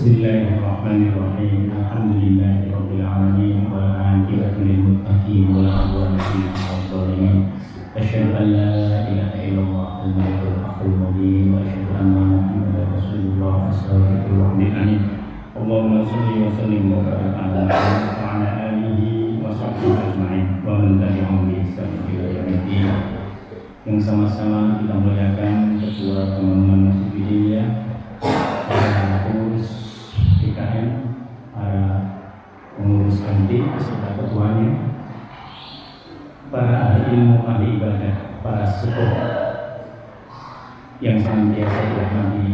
Bismillahirrahmanirrahim. Alhamdulillahirabbil alamin wal 'aqibatu lil muttaqin wa la 'udwana illa 'alal zalimin. Asyhadu an la ilaha illallah al-malikul haqqul mubin wa asyhadu anna Muhammadar rasulullah as-sadiqul wa'dil amin. Allahumma shalli wa sallim wa barik ala Muhammad wa ala alihi wa sahbihi ajma'in wa man tabi'ahum bi ihsan ila yaumil. Yang sama-sama kita muliakan Ketua Pembangunan Masjid Bidillah, para pengurus PKM, para pengurus kantin beserta ketuanya, para ahli ilmu, ahli ibadah, para sepuh yang senantiasa dirahmati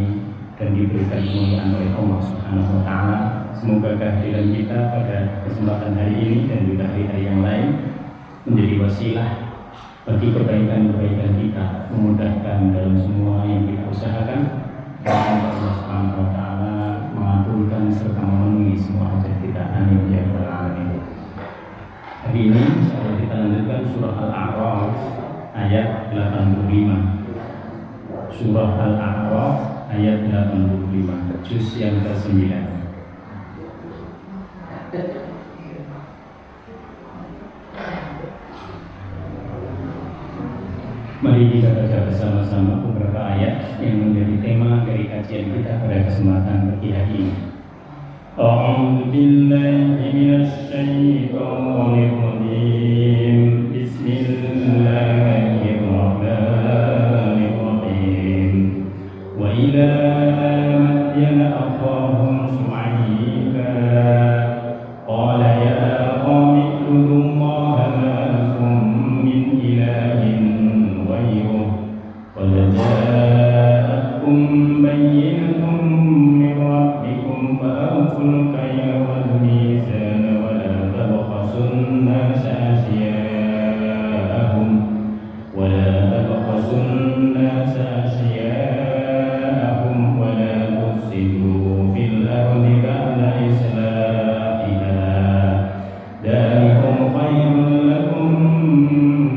dan diberikan kemuliaan oleh Allah Subhanahu wa taala. Semoga kehadiran kita pada kesempatan hari ini dan juga hari-hari yang lain menjadi wasilah bagi kebaikan-kebaikan kita, memudahkan dalam semua yang kita usahakan. Semoga Allah Subhanahu wa taala mengabulkan serta memenuhi semua hajat kita. Amin ya rabbal alamin. Hari ini kalau kita lanjutkan surah Al-A'raf ayat 85. Surah Al-A'raf ayat 85, juz yang ke-9. Mari kita baca bersama-sama beberapa ayat yang menjadi tema dari kajian kita pada kesempatan pagi hari ini. A'udzu billahi minasy syaithanir rajim. Bismillahirrahmanirrahim. Wa ila madyana akhahum Shu'aiba qala ya qawmi ibudullaha ma lakum min ilahin قد جاءتكم بينة من ربكم فأوفوا الكيل والميزان ولا تبخسوا الناس أشياءهم ولا تفسدوا في الأرض بعد إصلاحها ذلكم خير لكم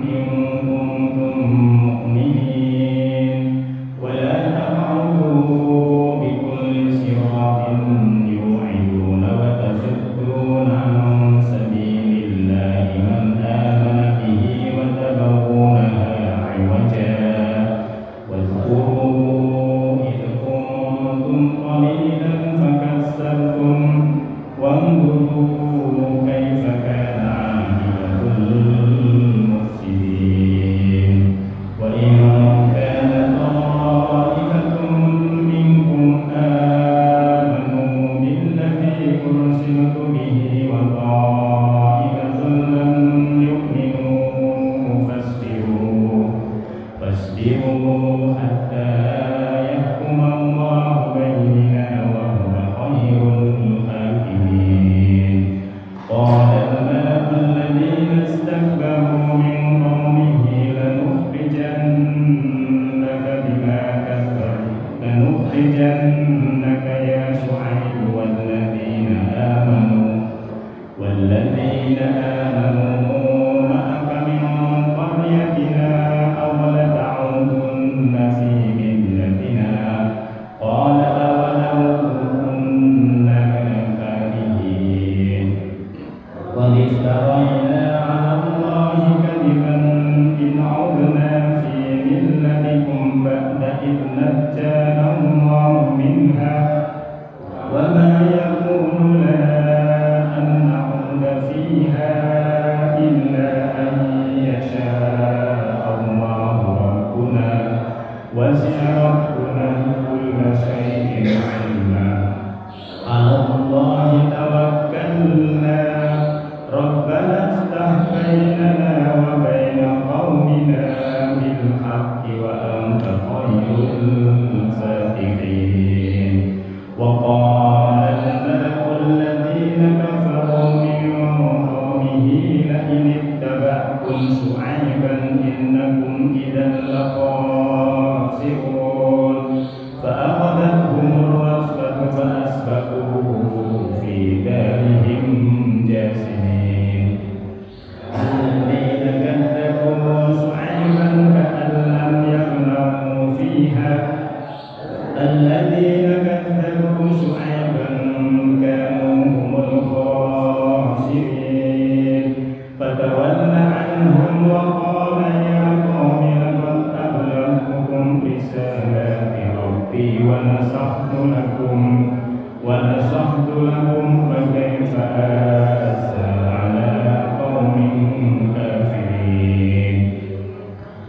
إن كنتم مؤمنين ولا تقعدوا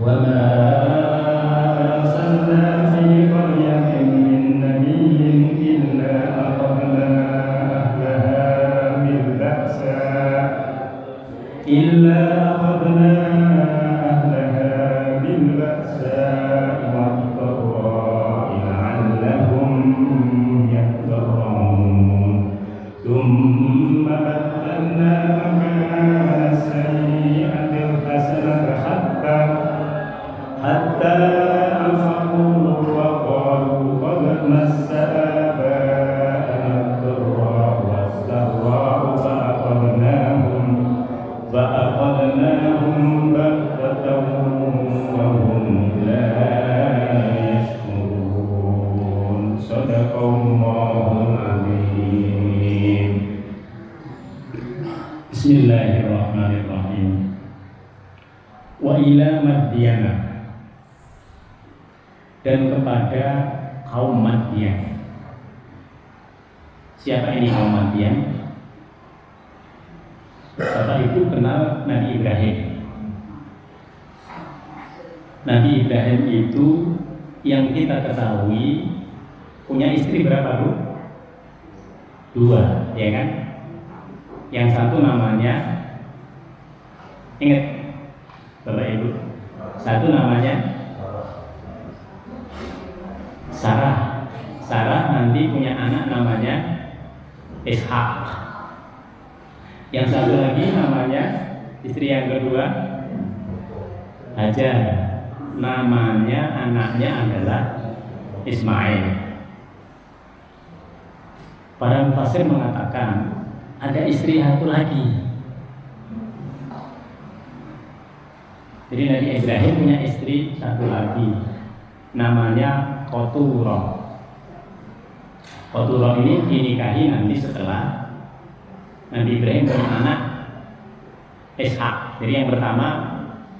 وما أرسلنا في قرية من نبي إلا أخذنا أهلها بالبأساء والضراء لعلهم يضرعون ثم بدلنا مكان السيئة الحسنة حتى عفوا وقالوا قد مس آباءنا الضراء والسراء فأخذناهم بغتة وهم لا يشعرون. صدق الله العظيم. Bismillahirrahmanirrahim. Wa ila Madyana, dan kepada kaum Madyan. Siapa ini kaum Madyan? Bapak Ibu kenal Nabi Ibrahim. Nabi Ibrahim itu yang kita ketahui punya istri berapa, Bu? 2, ya kan? Yang satu namanya, ingat Bapak Ibu, satu namanya Sarah. Sarah nanti punya anak namanya Ishak. Yang satu lagi namanya, istri yang kedua, Hajar. Namanya anaknya adalah Ismail. Para mufassir mengatakan ada istri satu lagi. Jadi Nabi Ibrahim punya istri satu lagi, namanya Qaturah. Qaturah ini dinikahi nanti setelah Nabi Ibrahim punya anak Ishak. Jadi yang pertama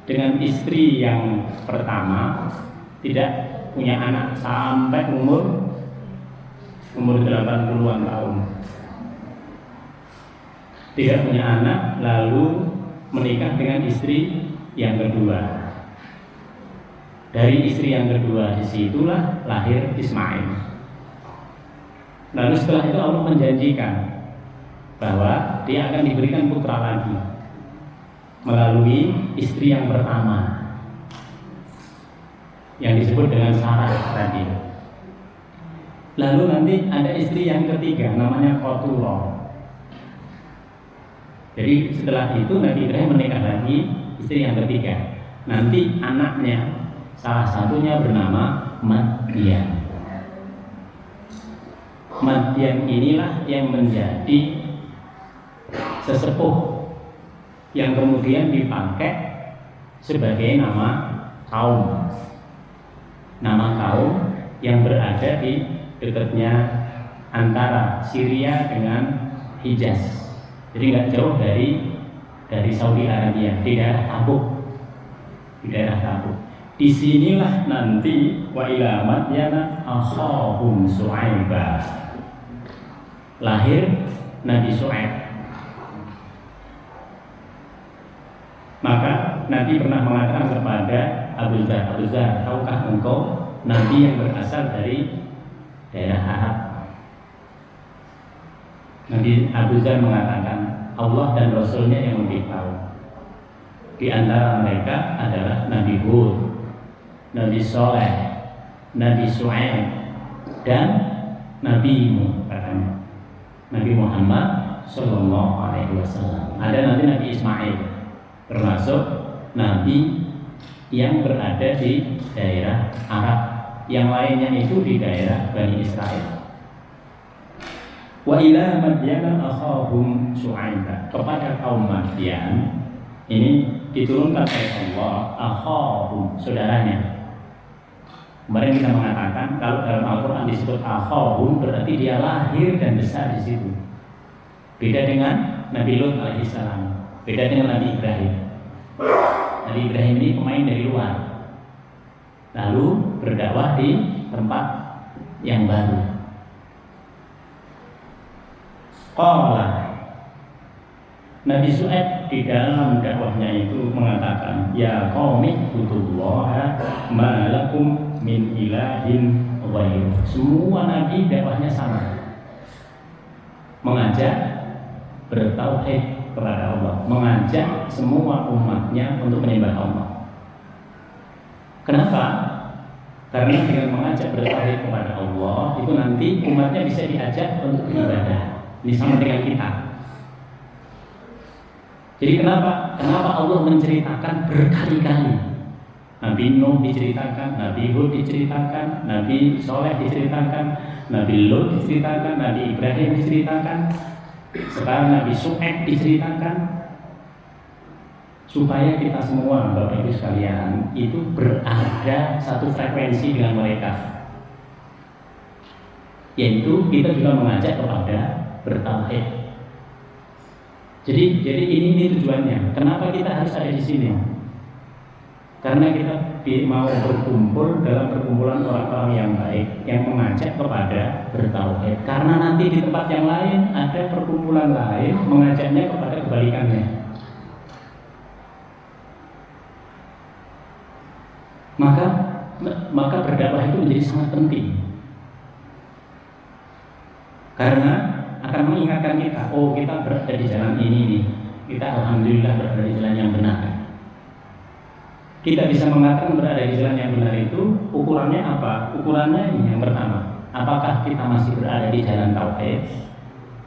dengan istri yang pertama tidak punya anak sampai umur 80-an tahun. Tidak punya anak, lalu menikah dengan istri yang kedua. Dari istri yang kedua disitulah lahir Ismail. Lalu setelah itu Allah menjanjikan bahwa dia akan diberikan putra lagi melalui istri yang pertama yang disebut dengan Sarah tadi. Lalu nanti ada istri yang ketiga namanya Qaturah. Jadi setelah itu Nabi Ibrahim menikah lagi istri yang ketiga. Nanti anaknya salah satunya bernama Madyan. Madyan inilah yang menjadi sesepuh yang kemudian dipakai sebagai nama kaum. Nama kaum yang berada di dekatnya antara Syria dengan Hijaz. Jadi nggak jauh dari Saudi Arabia, di daerah Tabuk. Disinilah nanti wa ila Madyana akhahum Syu'aiba. Lahir Nabi Syu'aib. Maka Nabi pernah mengatakan kepada Abu Dzar, tahukah engkau Nabi yang berasal dari daerah Arab? Nabi Abu Dzar mengatakan Allah dan Rasulnya yang lebih tahu. Di antara mereka adalah Nabi Hud, Nabi Saleh, Nabi Syu'aib, dan Nabi Muhammad Sallallahu Alaihi Wasallam. Ada nanti Nabi Ismail, termasuk Nabi yang berada di daerah Arab. Yang lainnya itu di daerah Bani Israel. Wa ila Madyana akhahum Syu'aiba, kepada kaum Madyan ini diturunkan oleh Allah akhahum, saudaranya. Kemarin kita mengatakan kalau dalam Al-Quran disebut akhahum berarti dia lahir dan besar di situ. Beda dengan Nabi Lut alaihissalam, beda dengan Nabi Ibrahim. Nabi Ibrahim ini pemain dari luar, lalu berdakwah di tempat yang baru. Qala, Nabi Syuaib di dalam dakwahnya itu mengatakan, ya qaumi ubudullaha ma lakum min ilahin ghairuh. Semua nabi dakwahnya sama, mengajak bertauhid kepada Allah, mengajak semua umatnya untuk menyembah Allah. Kenapa? Karena dengan mengajak bertauhid kepada Allah itu nanti umatnya bisa diajak untuk beribadah. Ini sama dengan kita. Jadi kenapa Allah menceritakan berkali-kali? Nabi Nuh diceritakan, Nabi Hud diceritakan, Nabi Soleh diceritakan, Nabi Lut diceritakan, Nabi Ibrahim diceritakan, sekarang Nabi Syuaib diceritakan, supaya kita semua Bapak Ibu sekalian itu berada satu frekuensi dengan mereka, yaitu kita juga mengajak kepada bertauhid. Jadi ini tujuannya. Kenapa kita harus ada di sini? Karena kita mau berkumpul dalam perkumpulan orang-orang yang baik, yang mengajak kepada bertauhid. Karena nanti di tempat yang lain ada perkumpulan lain mengajaknya kepada kebalikannya. Maka berdakwah itu menjadi sangat penting. Karena akan mengingatkan kita, oh kita berada di jalan ini nih. Kita alhamdulillah berada di jalan yang benar. Kita bisa mengatakan berada di jalan yang benar itu ukurannya apa? Ukurannya ini yang pertama, apakah kita masih berada di jalan tauhid,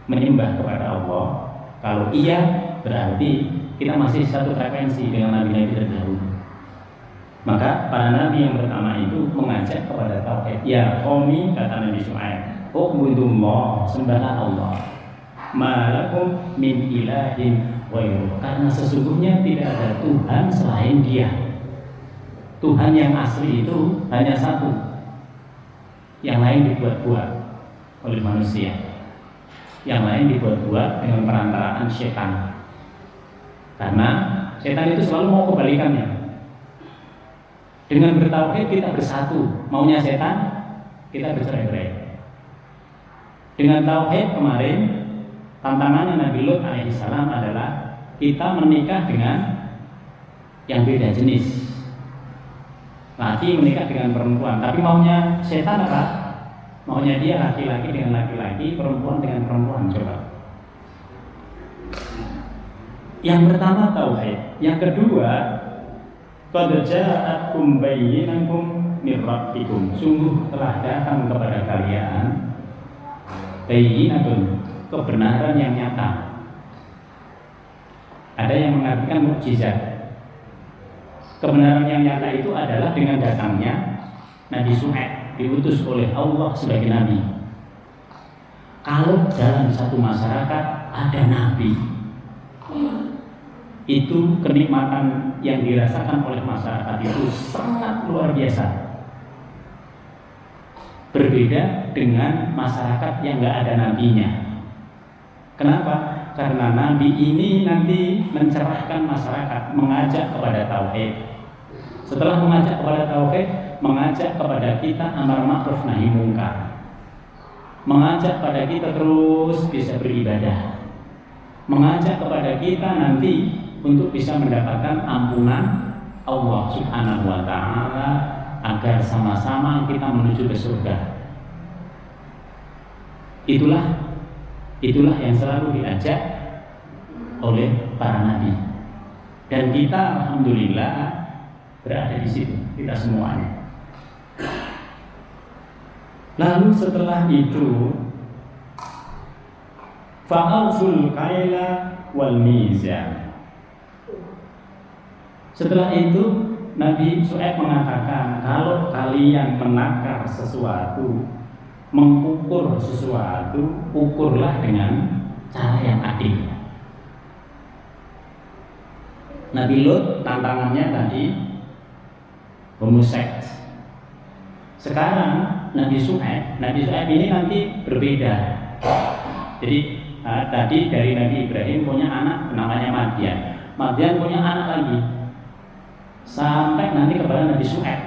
menyembah kepada Allah? Kalau iya, berarti kita masih satu frekuensi dengan nabi-nabi terdahulu. Maka para nabi yang pertama itu mengajak kepada tauhid. Ya qaumi, kata Nabi Syuaib, ubudullah, sembahlah Allah, malakum min ilahin ghairuh, karena sesungguhnya tidak ada Tuhan selain Dia. Tuhan yang asli itu hanya satu, yang lain dibuat-buat oleh manusia, yang lain dibuat-buat dengan perantaraan setan. Karena setan itu selalu mau kebalikannya. Dengan bertauhid kita bersatu, maunya setan kita bercerai-berai. Dengan tauhid kemarin tantangannya Nabi Lut alaihissalam adalah kita menikah dengan yang beda jenis, laki menikah dengan perempuan, tapi maunya setan apa? Maunya dia laki-laki dengan laki-laki, perempuan dengan perempuan. Coba. Yang pertama tauhid, yang kedua qad ja'akum bayyinatun mir rabbikum, sungguh telah datang kepada kalian bayyinatun, kebenaran yang nyata. Ada yang mengartikan mukjizat. Kebenaran yang nyata itu adalah dengan datangnya Nabi Syuaib, diutus oleh Allah sebagai nabi. Kalau dalam satu masyarakat ada nabi, itu kenikmatan yang dirasakan oleh masyarakat itu sangat luar biasa. Berbeda dengan masyarakat yang nggak ada nabinya. Kenapa? Karena nabi ini nanti mencerahkan masyarakat, mengajak kepada tauhid. Setelah mengajak kepada tauhid, mengajak kepada kita amar ma'ruf nahi mungkar, mengajak kepada kita terus bisa beribadah, mengajak kepada kita nanti untuk bisa mendapatkan ampunan Allah Subhanahu wa ta'ala, agar sama-sama kita menuju ke surga. Itulah yang selalu diajak oleh para nabi. Dan kita alhamdulillah berada di situ, kita semuanya. Lalu setelah itu fa'alful kaila wal mizan. Setelah itu Nabi Syuaib mengatakan, kalau kalian menakar sesuatu, mengukur sesuatu, ukurlah dengan cara yang adil. Nabi Lut tantangannya tadi homoseks. Sekarang Nabi Syuaib ini nanti berbeda. Jadi tadi dari Nabi Ibrahim punya anak namanya Madian punya anak lagi, sampai nanti kepada Nabi Syuaib,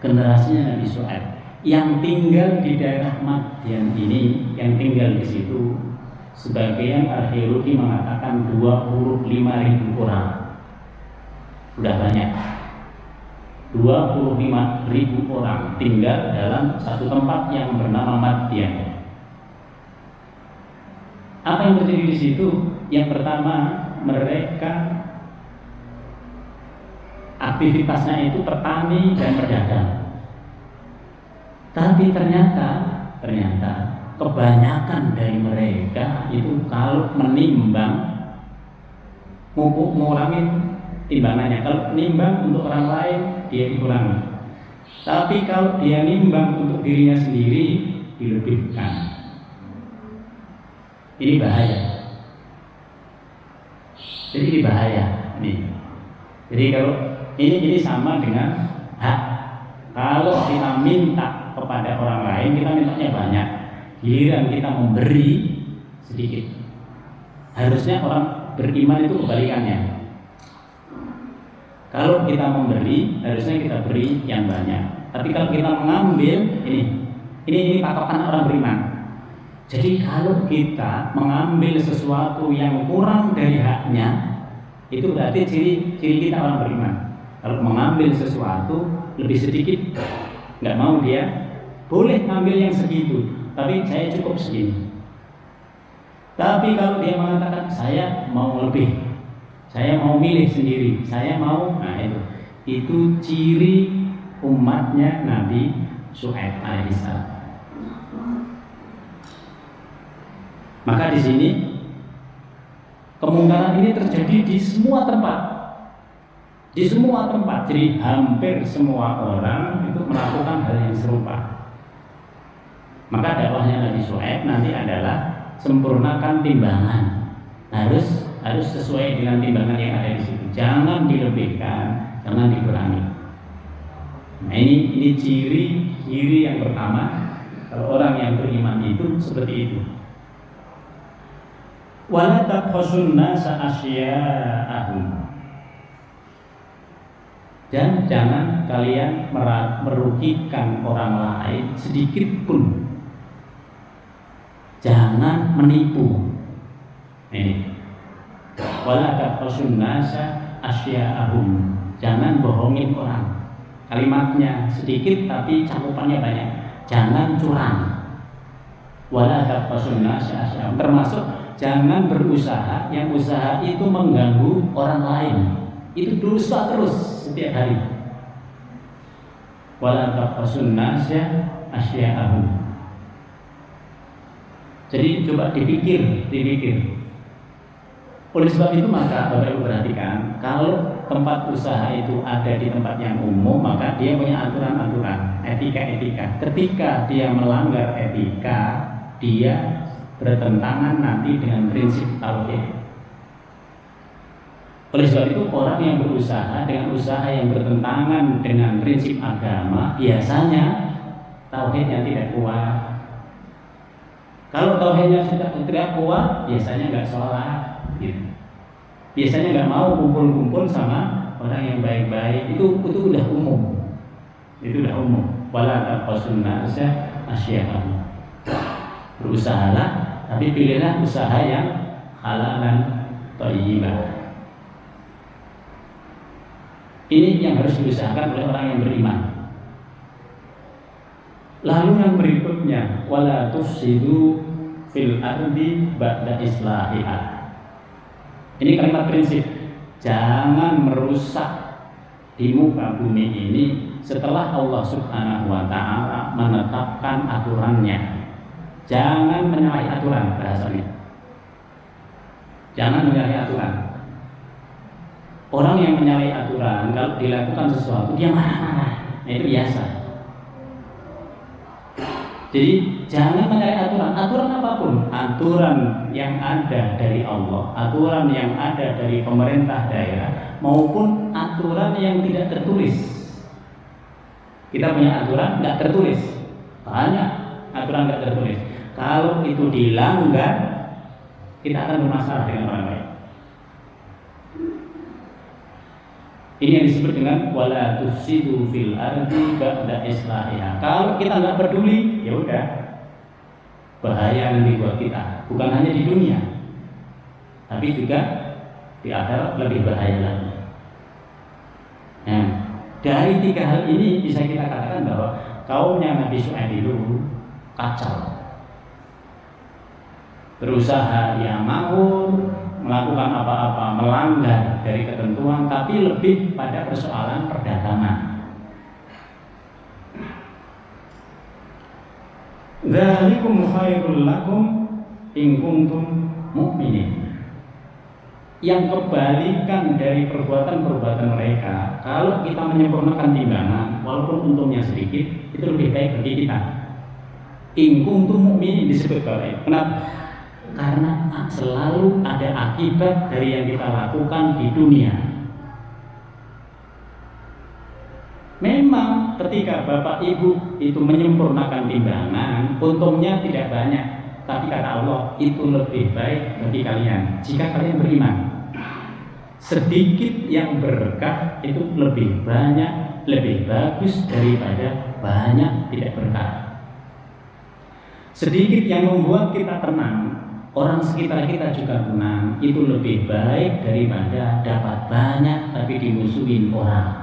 generasinya Nabi Syuaib yang tinggal di daerah Madian ini, yang tinggal di situ Sebagian arkeologi mengatakan 25.000 orang. Sudah banyak. 25.000 orang tinggal dalam satu tempat yang bernama Madian. Apa yang terjadi di situ? Yang pertama, mereka aktivitasnya itu petani dan pedagang. Tapi ternyata kebanyakan dari mereka itu kalau menimbang, ngurangin timbangannya. Kalau nimbang untuk orang lain, dia dikurangi. Tapi kalau dia nimbang untuk dirinya sendiri, dilebihkan. Ini bahaya. Jadi ini bahaya. Jadi kalau ini sama dengan hak. Kalau kita minta kepada orang lain, kita mintanya banyak. Giliran kita memberi sedikit. Harusnya orang beriman itu kebalikannya. Kalau kita memberi, harusnya kita beri yang banyak. Tapi kalau kita mengambil, ini patokan orang beriman. Jadi kalau kita mengambil sesuatu yang kurang dari haknya, itu berarti ciri kita orang beriman. Kalau mengambil sesuatu lebih sedikit, nggak mau dia, boleh ngambil yang segitu, tapi saya cukup segini. Tapi kalau dia mengatakan saya mau lebih, saya mau milih sendiri, saya mau, nah itu ciri umatnya Nabi Syuaib alaihissalam. Maka di sini kemungkaran ini terjadi di semua tempat. Di semua tempat, jadi hampir semua orang itu melakukan hal yang serupa. Maka dakwahnya Nabi Syuaib nanti adalah sempurnakan timbangan. Harus sesuai dengan timbangan yang ada di situ. Jangan dilebihkan, jangan dikurangi. Nah ini ciri yang pertama. Kalau orang yang beriman itu seperti itu. Wala tabkhasun nasa asya'ahum. Dan jangan kalian merugikan orang lain sedikit pun. Jangan menipu. Ini. Wala tabkhasun nasa asya'ahum. Jangan bohongin orang. Kalimatnya sedikit tapi cakupannya banyak. Jangan curang. Wala tabkhasun nasa asya'ahum. Termasuk jangan berusaha yang usaha itu mengganggu orang lain. Itu dosa terus setiap hari. Wala tabkhasun nasa asya'ahum. Jadi coba dipikir. Oleh sebab itu maka Bapak Ibu perhatikan, kalau tempat usaha itu ada di tempat yang umum, maka dia punya aturan-aturan, etika-etika. Ketika dia melanggar etika, dia bertentangan nanti dengan prinsip tauhid. Oleh sebab itu orang yang berusaha dengan usaha yang bertentangan dengan prinsip agama, biasanya tauhidnya tidak kuat. Kalau tauhidnya sudah tidak kuat, biasanya nggak sholat, gitu. Biasanya nggak mau kumpul-kumpul sama orang yang baik-baik. Itu udah umum. Itu udah umum. Wala tabkhasun nasa asya'ahum. Berusahalah, tapi pilihlah usaha yang halal dan thayyibah. Ini yang harus diusahakan oleh orang yang beriman. Lalu yang berikutnya, wala tufsidu fil ardi ba'da islahiha. Ini kalimat prinsip. Jangan merusak di muka bumi ini setelah Allah Subhanahu wa taala menetapkan aturannya. Jangan menyalahi aturan bahasanya. Jangan menyalahi aturan. Orang yang menyalahi aturan, kalau dilakukan sesuatu dia marah-marah. Nah, itu biasa. Jadi jangan menyalahi aturan. Aturan apapun, aturan yang ada dari Allah, aturan yang ada dari pemerintah daerah, maupun aturan yang tidak tertulis. Kita punya aturan nggak tertulis, banyak aturan nggak tertulis. Kalau itu dilanggar, kita akan bermasalah dengan orang lain. Ini yang disebut dengan wala tufsidu fil ardi ba'da islahiha. Kalau kita nggak peduli, ya udah. bahaya nanti buat kita, bukan hanya di dunia, tapi juga di akhirat lebih bahaya lagi. Nah, dari 3 hal ini bisa kita katakan bahwa kaumnya Nabi Syuaib itu kacau, berusaha yang makmur, melakukan apa-apa, melanggar dari ketentuan, tapi lebih pada persoalan perdagangan. Dzalikum khairul lakum in kuntum mu'minin. Yang kebalikan dari perbuatan-perbuatan mereka, kalau kita menyempurnakan timbangan, walaupun untungnya sedikit, itu lebih baik bagi kita. In kuntum mu'minin disebut baik. Kenapa? Karena selalu ada akibat dari yang kita lakukan di dunia. Memang ketika Bapak Ibu itu menyempurnakan timbangan, untungnya tidak banyak, tapi kata Allah itu lebih baik bagi kalian jika kalian beriman. Sedikit yang berkah itu lebih banyak, lebih bagus daripada banyak tidak berkah. Sedikit yang membuat kita tenang, orang sekitar kita juga tenang, itu lebih baik daripada dapat banyak tapi dimusuhin orang.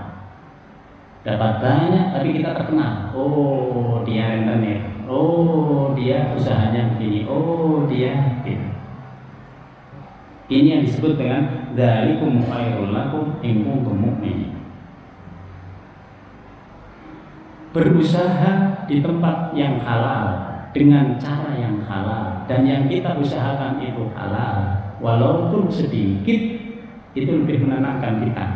Dapat banyak tapi kita terkenal. Oh, dia rentenir. Oh, dia usahanya begini. Oh, dia gitu. Ini yang disebut dengan dzalikum khairul lakum in kuntum mu'minin. Berusaha di tempat yang halal dengan cara yang halal, dan yang kita usahakan itu halal, walaupun sedikit, itu lebih menenangkan kita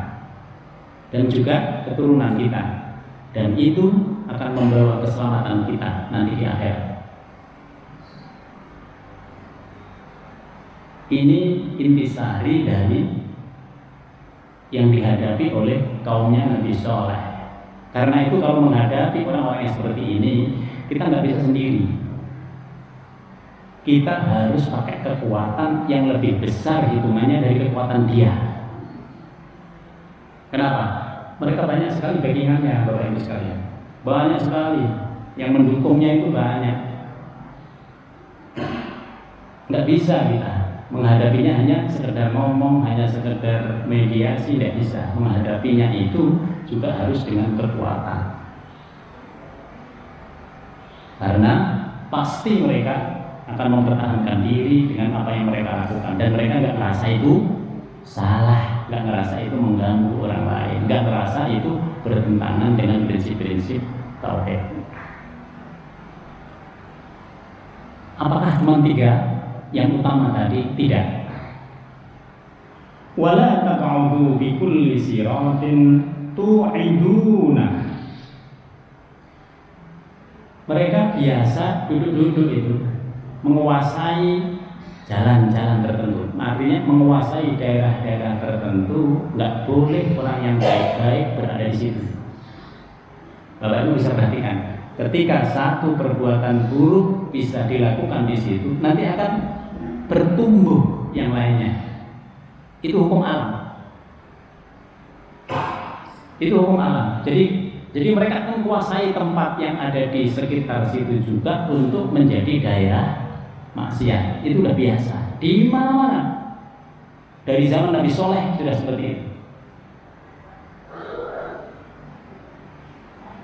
dan juga keturunan kita, dan itu akan membawa keselamatan kita nanti di akhir. Ini intisari dari yang dihadapi oleh kaumnya Nabi Soleh. Karena itu kalau menghadapi orang-orang yang seperti ini, kita nggak bisa sendiri. Kita harus pakai kekuatan yang lebih besar hitungannya dari kekuatan dia. Kenapa? Mereka banyak sekali backingannya, Bapak Ibu sekalian. Banyak sekali yang mendukungnya, itu banyak. Nggak bisa kita menghadapinya hanya sekedar ngomong, hanya sekedar mediasi, tidak bisa. Menghadapinya itu juga harus dengan kekuatan. Karena pasti mereka akan mempertahankan diri dengan apa yang mereka lakukan, dan mereka nggak merasa itu salah, nggak ngerasa itu mengganggu orang lain, nggak ngerasa itu bertentangan dengan prinsip-prinsip tauhid. Apakah cuma 3 yang utama tadi? Tidak. Wala taq'udu bi kulli siratin tu'iduna. Mereka biasa duduk-duduk itu menguasai jalan-jalan tertentu, artinya menguasai daerah-daerah tertentu. Nggak boleh orang yang baik-baik berada di situ. Bapak Ibu bisa perhatikan, ketika satu perbuatan buruk bisa dilakukan di situ, nanti akan bertumbuh yang lainnya. Itu hukum alam. Itu hukum alam. Jadi mereka akan menguasai tempat yang ada di sekitar situ juga untuk menjadi daerah maksiat. Itu udah biasa di mana-mana. Dari zaman Nabi Soleh sudah seperti itu.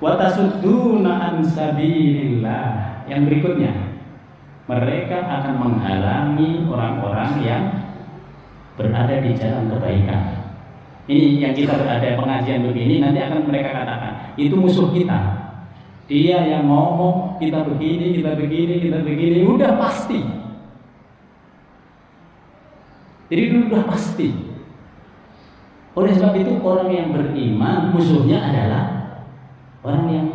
Wa tasudduna an sabilillah. Yang berikutnya, mereka akan menghalangi orang-orang yang berada di jalan kebaikan. Ini yang kita berada pengajian begini, nanti akan mereka katakan itu musuh kita. Dia yang ngomong kita begini, kita begini, kita begini, udah pasti. Jadi udah pasti. Oleh sebab itu orang yang beriman musuhnya adalah orang yang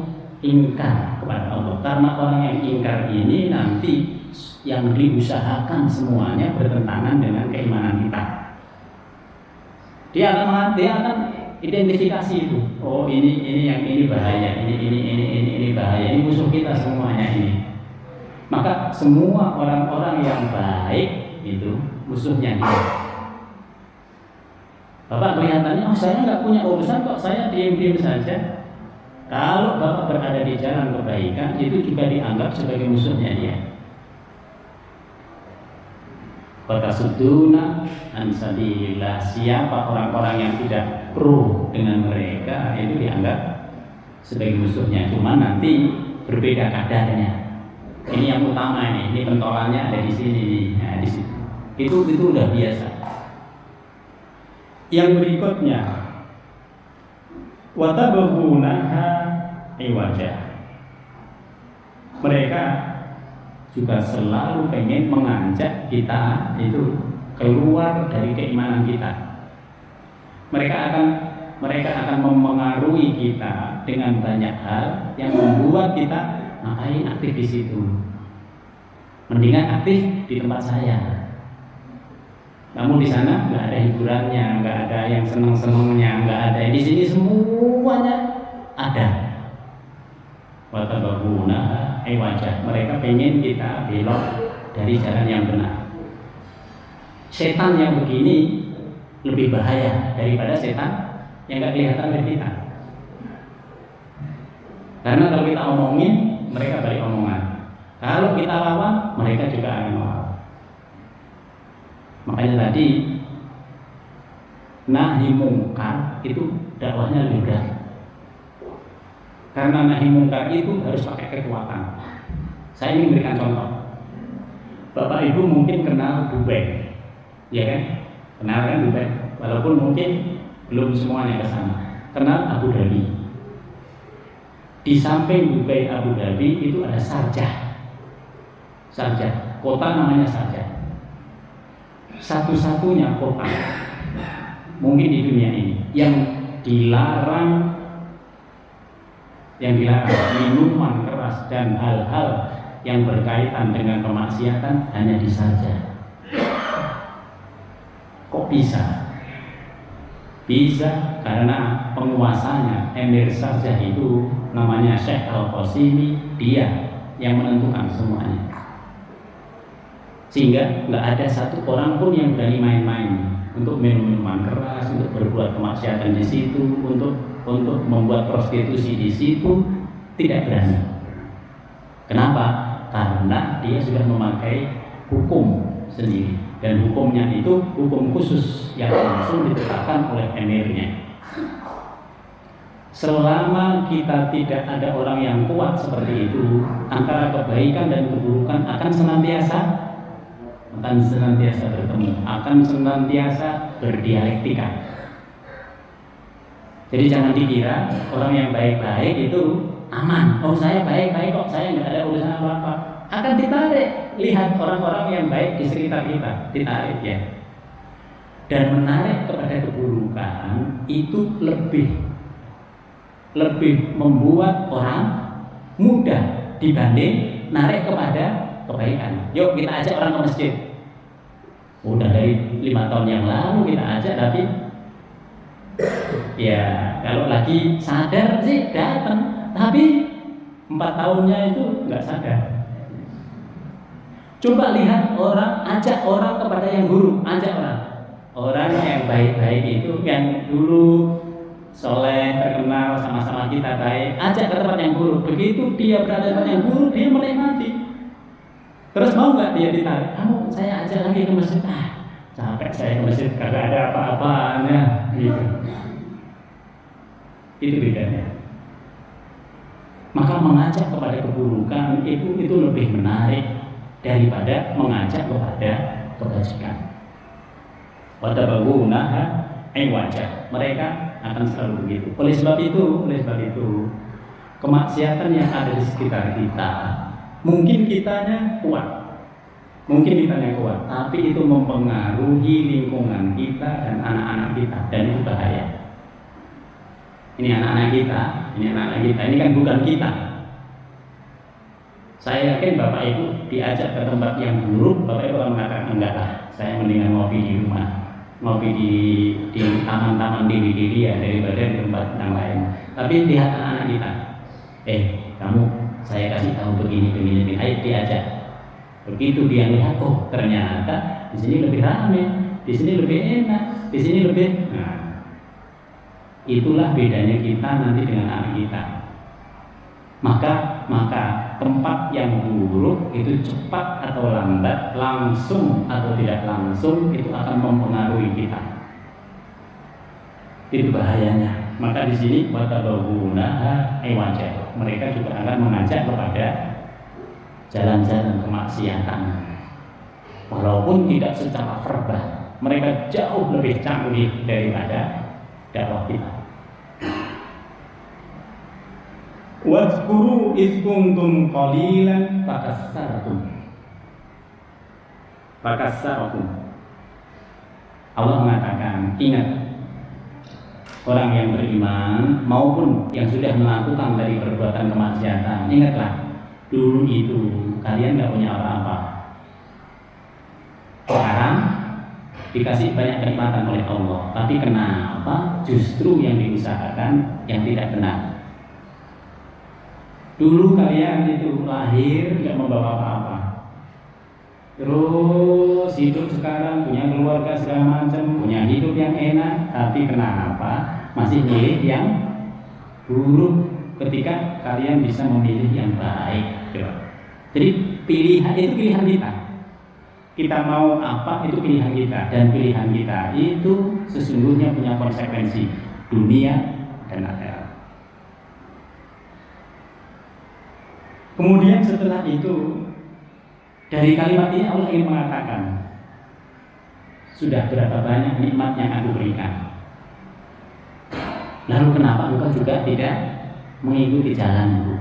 ingkar kepada Allah. Karena orang yang ingkar ini nanti yang diusahakan semuanya bertentangan dengan keimanan kita. Dia akan identifikasi itu. Oh, ini yang ini bahaya, ini bahaya, ini musuh kita semuanya ini. Maka semua orang-orang yang baik itu musuhnya dia. Bapak kelihatannya, oh saya nggak punya urusan kok, saya diam-diam saja. Kalau Bapak berada di jalan kebaikan, itu juga dianggap sebagai musuhnya dia. Fatasuduna an sabilillah. Siapa orang-orang yang tidak pro dengan mereka itu dianggap sebagai musuhnya. Cuma nanti berbeda kadarnya. Ini yang utama ini pentolannya ada di sini. Nah, di situ. Itu udah biasa. Yang berikutnya watabghunaha iwaja. Mereka juga selalu pengen mengajak kita itu keluar dari keimanan kita. Mereka akan memengaruhi kita dengan banyak hal yang membuat kita ngapain aktif di situ. Mendingan aktif di tempat saya. Namun di sana nggak ada hiburannya, nggak ada yang seneng-senengnya, nggak ada. Di sini semuanya ada. Watabaguna wajah. Mereka pengen kita belok dari jalan yang benar. Setan yang begini lebih bahaya daripada setan yang nggak kelihatan dari kita. Karena kalau kita omongin, mereka balik omongan. Kalau kita lawan, mereka juga akan lawan. Makanya tadi nahi mungkar itu dakwahnya lebih berat. Karena nahi mungkar itu harus pakai kekuatan. Saya ingin memberikan contoh. Bapak Ibu mungkin kenal Dubai, ya kan? Kenal kan Dubai? Walaupun mungkin belum semuanya ke sana. Kenal Abu Dhabi. Di samping Dubai Abu Dhabi itu ada Sharjah. Sharjah, kota namanya Sharjah. Satu-satunya kota mungkin di dunia ini yang dilarang minuman keras dan hal-hal yang berkaitan dengan kemaksiatan hanya di Sharjah. Kok bisa? Bisa karena penguasanya Emir Sharjah itu namanya Syekh Al-Qasimi, dia yang menentukan semuanya. Sehingga nggak ada satu orang pun yang berani main-main untuk minum minuman keras, untuk berbuat kemaksiatan di situ, untuk membuat prostitusi di situ, tidak berani. Kenapa? Karena dia sudah memakai hukum sendiri, dan hukumnya itu hukum khusus yang langsung ditetapkan oleh emirnya. Selama kita tidak ada orang yang kuat seperti itu, antara kebaikan dan keburukan akan senantiasa bertemu, akan senantiasa berdialektika. Jadi jangan dikira orang yang baik-baik itu aman. Oh, saya baik-baik kok, saya nggak ada urusan apa-apa. Akan ditarik. Lihat orang-orang yang baik di sekitar kita, ditarik ya. Dan menarik kepada keburukan itu lebih membuat orang mudah dibanding narik kepada kebaikan. Yuk kita ajak orang ke masjid. Udah dari 5 tahun yang lalu kita ajak, tapi ya kalau lagi sadar sih datang, tapi 4 tahunnya itu nggak sadar. Coba lihat orang, ajak orang kepada yang buruk, ajak orang yang baik-baik itu, yang dulu soleh, terkenal, sama-sama kita baik, ajak ke tempat yang buruk. Begitu dia berada di tempat yang buruk, dia menikmati. Terus mau nggak dia ditarik? Kamu saya ajak lagi ke masjid. Capek saya ke masjid, kagak ada apa-apanya. Gitu. Itu bedanya. Maka mengajak kepada keburukan itu lebih menarik daripada mengajak kepada kebajikan. Watabaghunaha iwaja. Mereka akan selalu begitu. Oleh sebab itu, kemaksiatan yang ada di sekitar kita, mungkin kitanya kuat, tapi itu mempengaruhi lingkungan kita dan anak-anak kita, dan itu bahaya. Ini anak-anak kita, ini kan bukan kita. Saya yakin Bapak Ibu diajak ke tempat yang buruk, Bapak Ibu akan mengatakan enggak lah, saya mendingan ngopi di rumah, ngopi di taman-taman di dia daripada di tempat yang lain. Tapi lihat anak-anak kita, kamu saya kasih tahu begini, ayo diajak. Begitu dia lihat, oh ternyata di sini lebih ramai, di sini lebih enak, di sini lebih. Nah, itulah bedanya kita nanti dengan anak kita. maka tempat yang buruk itu cepat atau lambat, langsung atau tidak langsung itu akan mempengaruhi kita. Itu bahayanya. Maka di sini watabawunaha iwaja. Mereka juga akan mengajak kepada jalan-jalan kemaksiatan. Walaupun tidak secara verbal, mereka jauh lebih canggih daripada dakwah kita. Wadhkuru idh kuntum qalilan fakassarakum. Allah mengatakan, ingat, orang yang beriman maupun yang sudah melakukan dari perbuatan kemaksiatan, ingatlah, dulu itu kalian gak punya apa-apa. Sekarang dikasih banyak kenikmatan oleh Allah, tapi kenapa justru yang diusahakan yang tidak benar? Dulu kalian itu lahir tidak membawa apa-apa, terus hidup sekarang punya keluarga segala macam, punya hidup yang enak, tapi kenapa masih milih yang buruk ketika kalian bisa memilih yang baik? Jadi pilihan itu pilihan kita. Kita mau apa itu pilihan kita, dan pilihan kita itu sesungguhnya punya konsekuensi dunia dan akhirat. Kemudian setelah itu, dari kalimat ini Allah ingin mengatakan, sudah berapa banyak nikmat yang aku berikan, lalu kenapa engkau juga tidak mengikuti jalanku?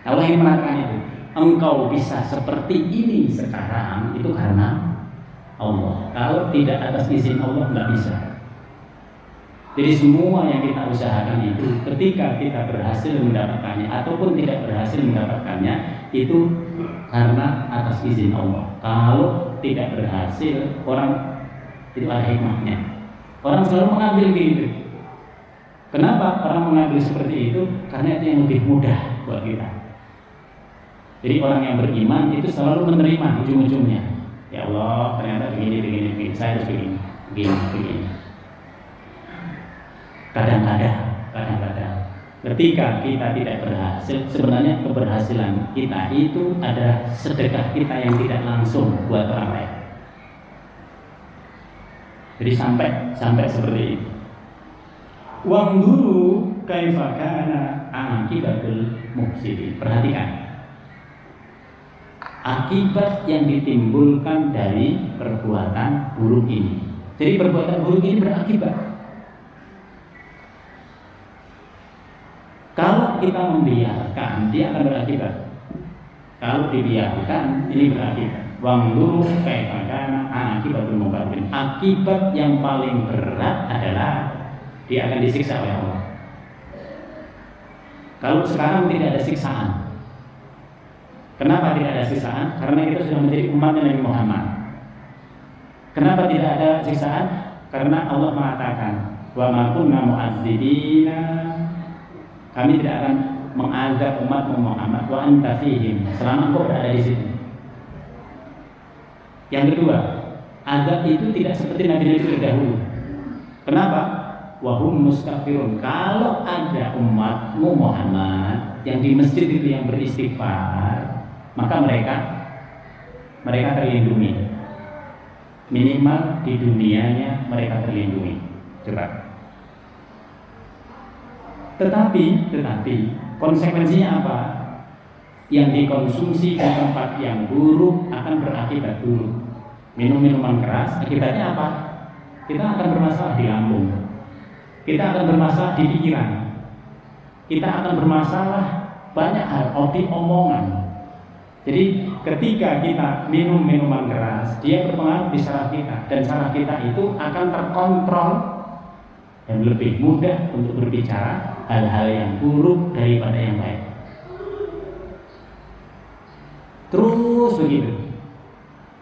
Allah ingin mengatakan itu, engkau bisa seperti ini sekarang itu karena Allah. Kalau tidak atas izin Allah nggak bisa. Jadi semua yang kita usahakan itu, ketika kita berhasil mendapatkannya ataupun tidak berhasil mendapatkannya, itu karena atas izin Allah. Kalau tidak berhasil, orang itu ada hikmahnya. Orang selalu mengambil begitu. Kenapa orang mengambil seperti itu? Karena itu yang lebih mudah buat kita. Jadi orang yang beriman itu selalu menerima ujung-ujungnya. Ya Allah, ternyata begini, saya harus begini. Kadang-kadang ketika kita tidak berhasil, sebenarnya keberhasilan kita itu adalah sedekah kita yang tidak langsung buat orang lain. Jadi sampai seperti itu. Wangduru kaifa kana akibatul mufsidin. Perhatikan akibat yang ditimbulkan dari perbuatan buruk ini. Jadi perbuatan buruk ini berakibat. Kalau kita membiarkan, dia akan berakibat. Kalau dibiarkan, ini berakibat. Wangduru kaifa kana akibatul mufsidin. Akibat yang paling berat adalah dia akan disiksa oleh Allah. Kalau sekarang tidak ada siksaan. Kenapa tidak ada siksaan? Karena kita sudah menjadi umatnya Nabi Muhammad. Kenapa tidak ada siksaan? Karena Allah mengatakan, wa ma kunna mu'adzibina, kami tidak akan mengazab umat Muhammad wa anta fihim, selama engkau berada di situ. Yang kedua, azab itu tidak seperti nabi-nabi terdahulu. Kenapa? Wahum mustaghfirun. Kalau ada umatmu Muhammad yang di masjid itu yang beristighfar, maka mereka terlindungi. Minimal di dunianya mereka terlindungi. Coba. Tetapi konsekuensinya apa? Yang dikonsumsi di tempat yang buruk akan berakibat buruk. Minum minuman keras, akibatnya apa? Kita akan bermasalah di lambung. Kita akan bermasalah di pikiran. Kita akan bermasalah banyak hal, omongan. Jadi ketika kita minum minuman keras, dia berpengaruh di saraf kita, dan saraf kita itu akan terkontrol dan lebih mudah untuk berbicara hal-hal yang buruk daripada yang baik. Terus begitu.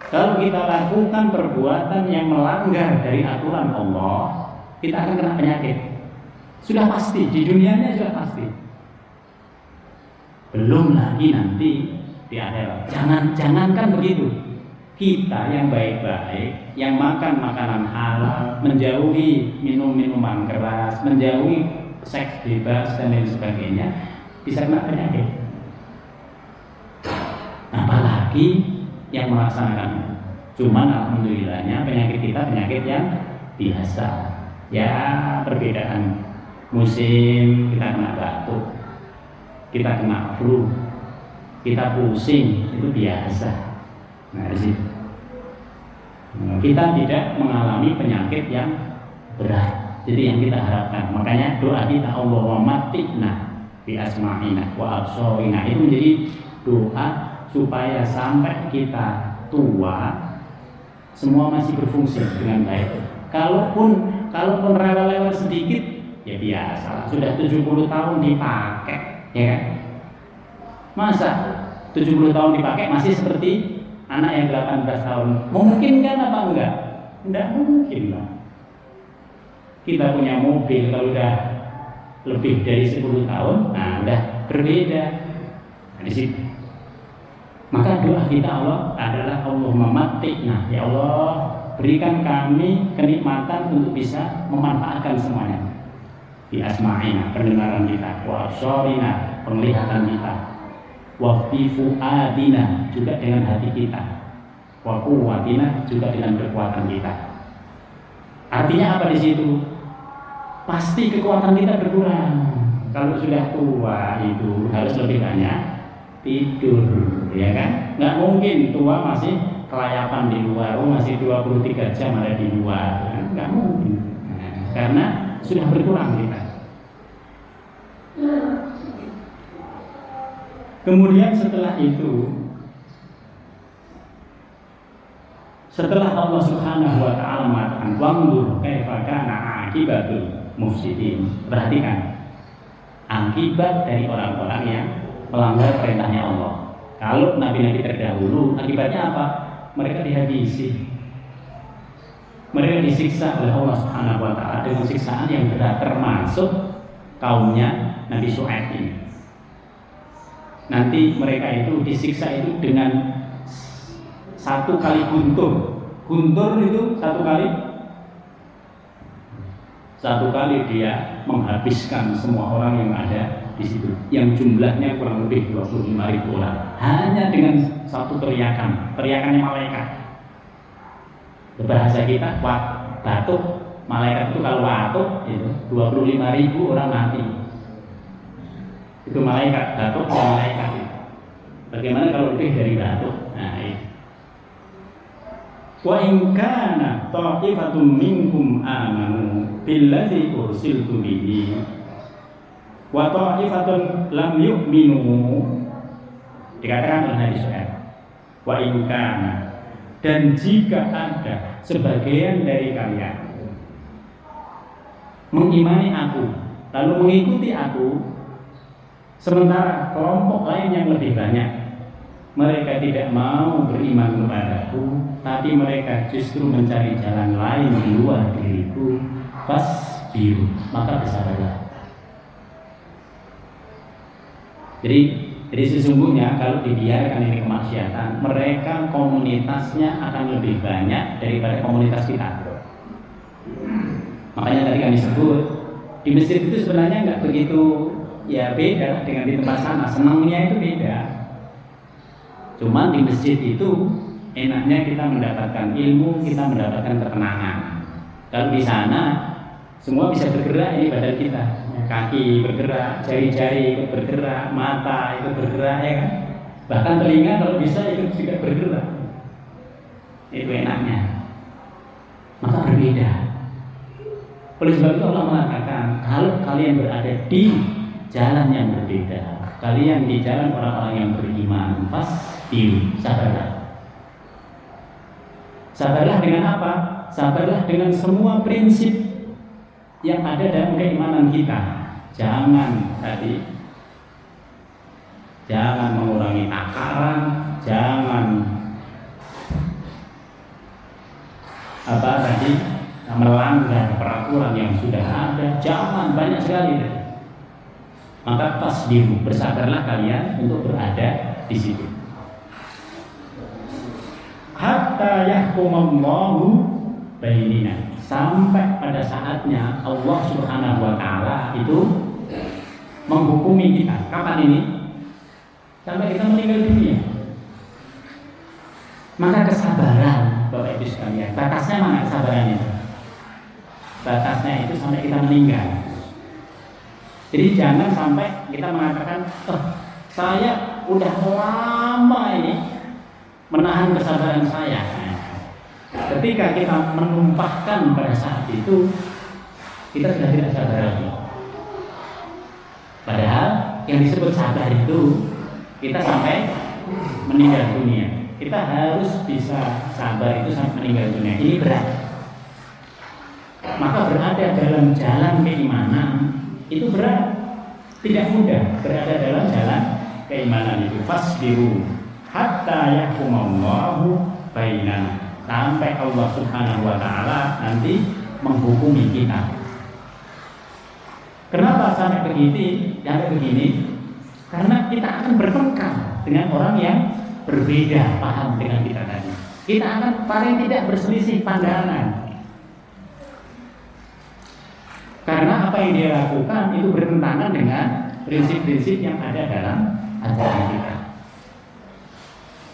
Kalau kita lakukan perbuatan yang melanggar dari aturan Allah, kita akan kena penyakit. Sudah pasti, di dunianya sudah pasti. Belum lagi nanti di akhirat. Jangankan begitu. Kita yang baik-baik, yang makan makanan halal, menjauhi minum minuman keras, menjauhi seks bebas dan lain sebagainya, bisa kena penyakit. lagi yang melaksanakan. Cuman alhamdulillahnya penyakit kita penyakit yang biasa. Ya perbedaan musim, kita kena batuk, kita kena flu, kita pusing, itu biasa. Nah di situ kita tidak mengalami penyakit yang berat. Jadi yang kita harapkan, makanya doa kita Allahumma matikna bi asma'ina wa absarina itu menjadi doa supaya sampai kita tua semua masih berfungsi dengan baik. Kalaupun rewel-rewel sedikit ya biasa, sudah 70 tahun dipakai, ya kan? Masa 70 tahun dipakai masih seperti anak yang 18 tahun? Memungkinkan apa enggak? Enggak mungkin lah. Kita punya mobil kalau udah lebih dari 10 tahun, nah udah berbeda. Nah, di situ. Maka doa kita Allah adalah Allahumma matikna, ya Allah berikan kami kenikmatan untuk bisa memanfaatkan semuanya. Bi asma'ina, pendengaran kita, wa absarina, penglihatan kita, wa fi fuadina, juga dengan hati kita, wa quwwatina, juga dengan kekuatan kita. Artinya apa di situ? Pasti kekuatan kita berkurang. Kalau sudah tua itu harus lebih banyak tidur, ya kan? Nggak mungkin tua masih kelayapan di luar, masih 23 jam ada di luar, kan? Nggak mungkin. Nah, karena sudah berkurang kita. Kemudian setelah itu, setelah Allah Subhanahu wa taala mengatakan wandur kaifa kana akibatul mufsidin. Perhatikan akibat dari orang-orang yang melanggar perintahnya Allah. Kalau nabi-nabi terdahulu akibatnya apa? Mereka dihabisi. Mereka disiksa oleh Allah Subhanahu wa taala dengan siksaan yang berat, termasuk kaumnya Nabi Syuaib ini. Nanti mereka itu disiksa itu dengan 1 kali guntur. Guntur itu 1 kali dia menghabiskan semua orang yang ada di situ, yang jumlahnya kurang lebih 25.000 orang, hanya dengan 1 teriakannya malaikat. Bahasa kita batuk, malaikat itu kalau batuk itu 25.000 orang mati. Itu malaikat, batuk dan malaikat. Bagaimana kalau lebih dari batuk? Nah itu. Wa in kana ta'ifatun minkum amanu billadzi ursiltu bihi wa ta'ifatun lam yu'minu, dikatakan oleh Nabi Syuaib, wa in kana, dan jika ada sebagian dari kalian mengimani aku lalu mengikuti aku, sementara kelompok lain yang lebih banyak mereka tidak mau beriman kepadaku, tapi mereka justru mencari jalan lain di luar diriku, fasbiru, maka bersabarlah. Jadi sesungguhnya kalau dibiarkan ini kemaksiatan, mereka komunitasnya akan lebih banyak daripada komunitas kita. Makanya tadi kami sebut di masjid itu sebenarnya nggak begitu ya, beda dengan di tempat sana, senangnya itu beda. Cuman di masjid itu enaknya kita mendapatkan ilmu, kita mendapatkan ketenangan. Kalau di sana semua bisa bergerak, ini badan kita, kaki bergerak, jari-jari ikut bergerak, mata ikut bergerak, ya kan? Bahkan telinga kalau bisa ikut juga bergerak. Itu enaknya. Maka berbeda. Oleh sebab itu Allah mengatakan, kalau kalian berada di jalan yang berbeda, kalian di jalan orang-orang yang beriman, sabarlah. Sabarlah dengan apa? Sabarlah dengan semua prinsip yang ada dalam keimanan kita. Jangan mengurangi takaran, jangan melanggar peraturan yang sudah ada, jangan, banyak sekali. Maka tasbihu, bersabarlah kalian untuk berada di situ. Hatta yahkumallahu bainina, sampai pada saatnya Allah Subhanahu wa taala itu menghukumi kita. Kapan ini? Sampai kita meninggal dunia. Maka kesabaran, Bapak Ibu sekalian, batasnya mana kesabaran itu? Batasnya itu sampai kita meninggal. Jadi jangan sampai kita mengatakan, saya udah lama ini menahan kesabaran saya. Ketika kita menumpahkan pada saat itu, kita sudah tidak sabar lagi. Padahal yang disebut sabar itu kita sampai meninggal dunia. Kita harus bisa sabar itu sampai meninggal dunia. Ini berat. Maka berada dalam jalan keimanan itu berat. Tidak mudah berada dalam jalan keimanan itu. Fasbiru hatta yahkumallahu bainana. Sampai Allah Subhanahu wa taala nanti menghukumi kita. Kenapa sampai begini? Karena kita akan bertengkar dengan orang yang berbeda paham dengan kita tadi. Kita akan paling tidak berselisih pandangan. Karena apa yang dia lakukan itu bertentangan dengan prinsip-prinsip yang ada dalam ajaran kita.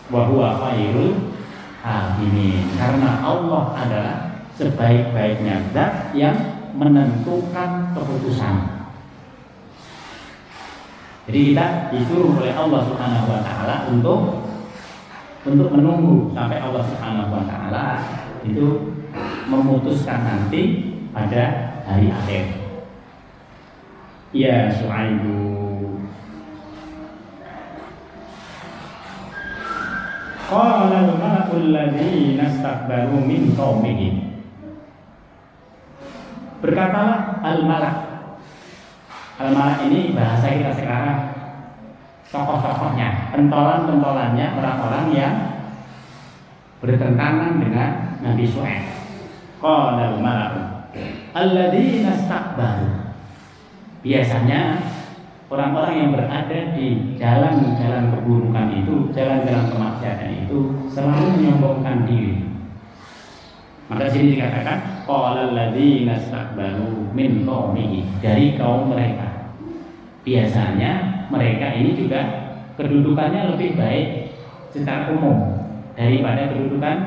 Wa huwa khairul hakimin. Karena Allah adalah sebaik-baiknya zat yang menentukan keputusan. Jadi kita disuruh oleh Allah Subhanahu wa taala untuk menunggu sampai Allah Subhanahu wa taala itu memutuskan nanti pada hari akhir. Ya Syuaibu, qala al-mala'ul ladzina istakbaru min qaumihim. Berkatalah al-malak. Al-malak ini bahasa kita sekarang tokoh-tokohnya, pentolan-pentolannya orang-orang yang bertentangan dengan Nabi Syuaib. Qala al-mala'u alladzina istakbaru. Biasanya orang-orang yang berada di jalan-jalan keburukan itu, jalan-jalan kemaksiatan itu selalu menyombongkan diri. Maka sini dikatakan qala alladzina istakbaru min qaumihi, dari kaum mereka. Biasanya mereka ini juga kedudukannya lebih baik secara umum daripada kedudukan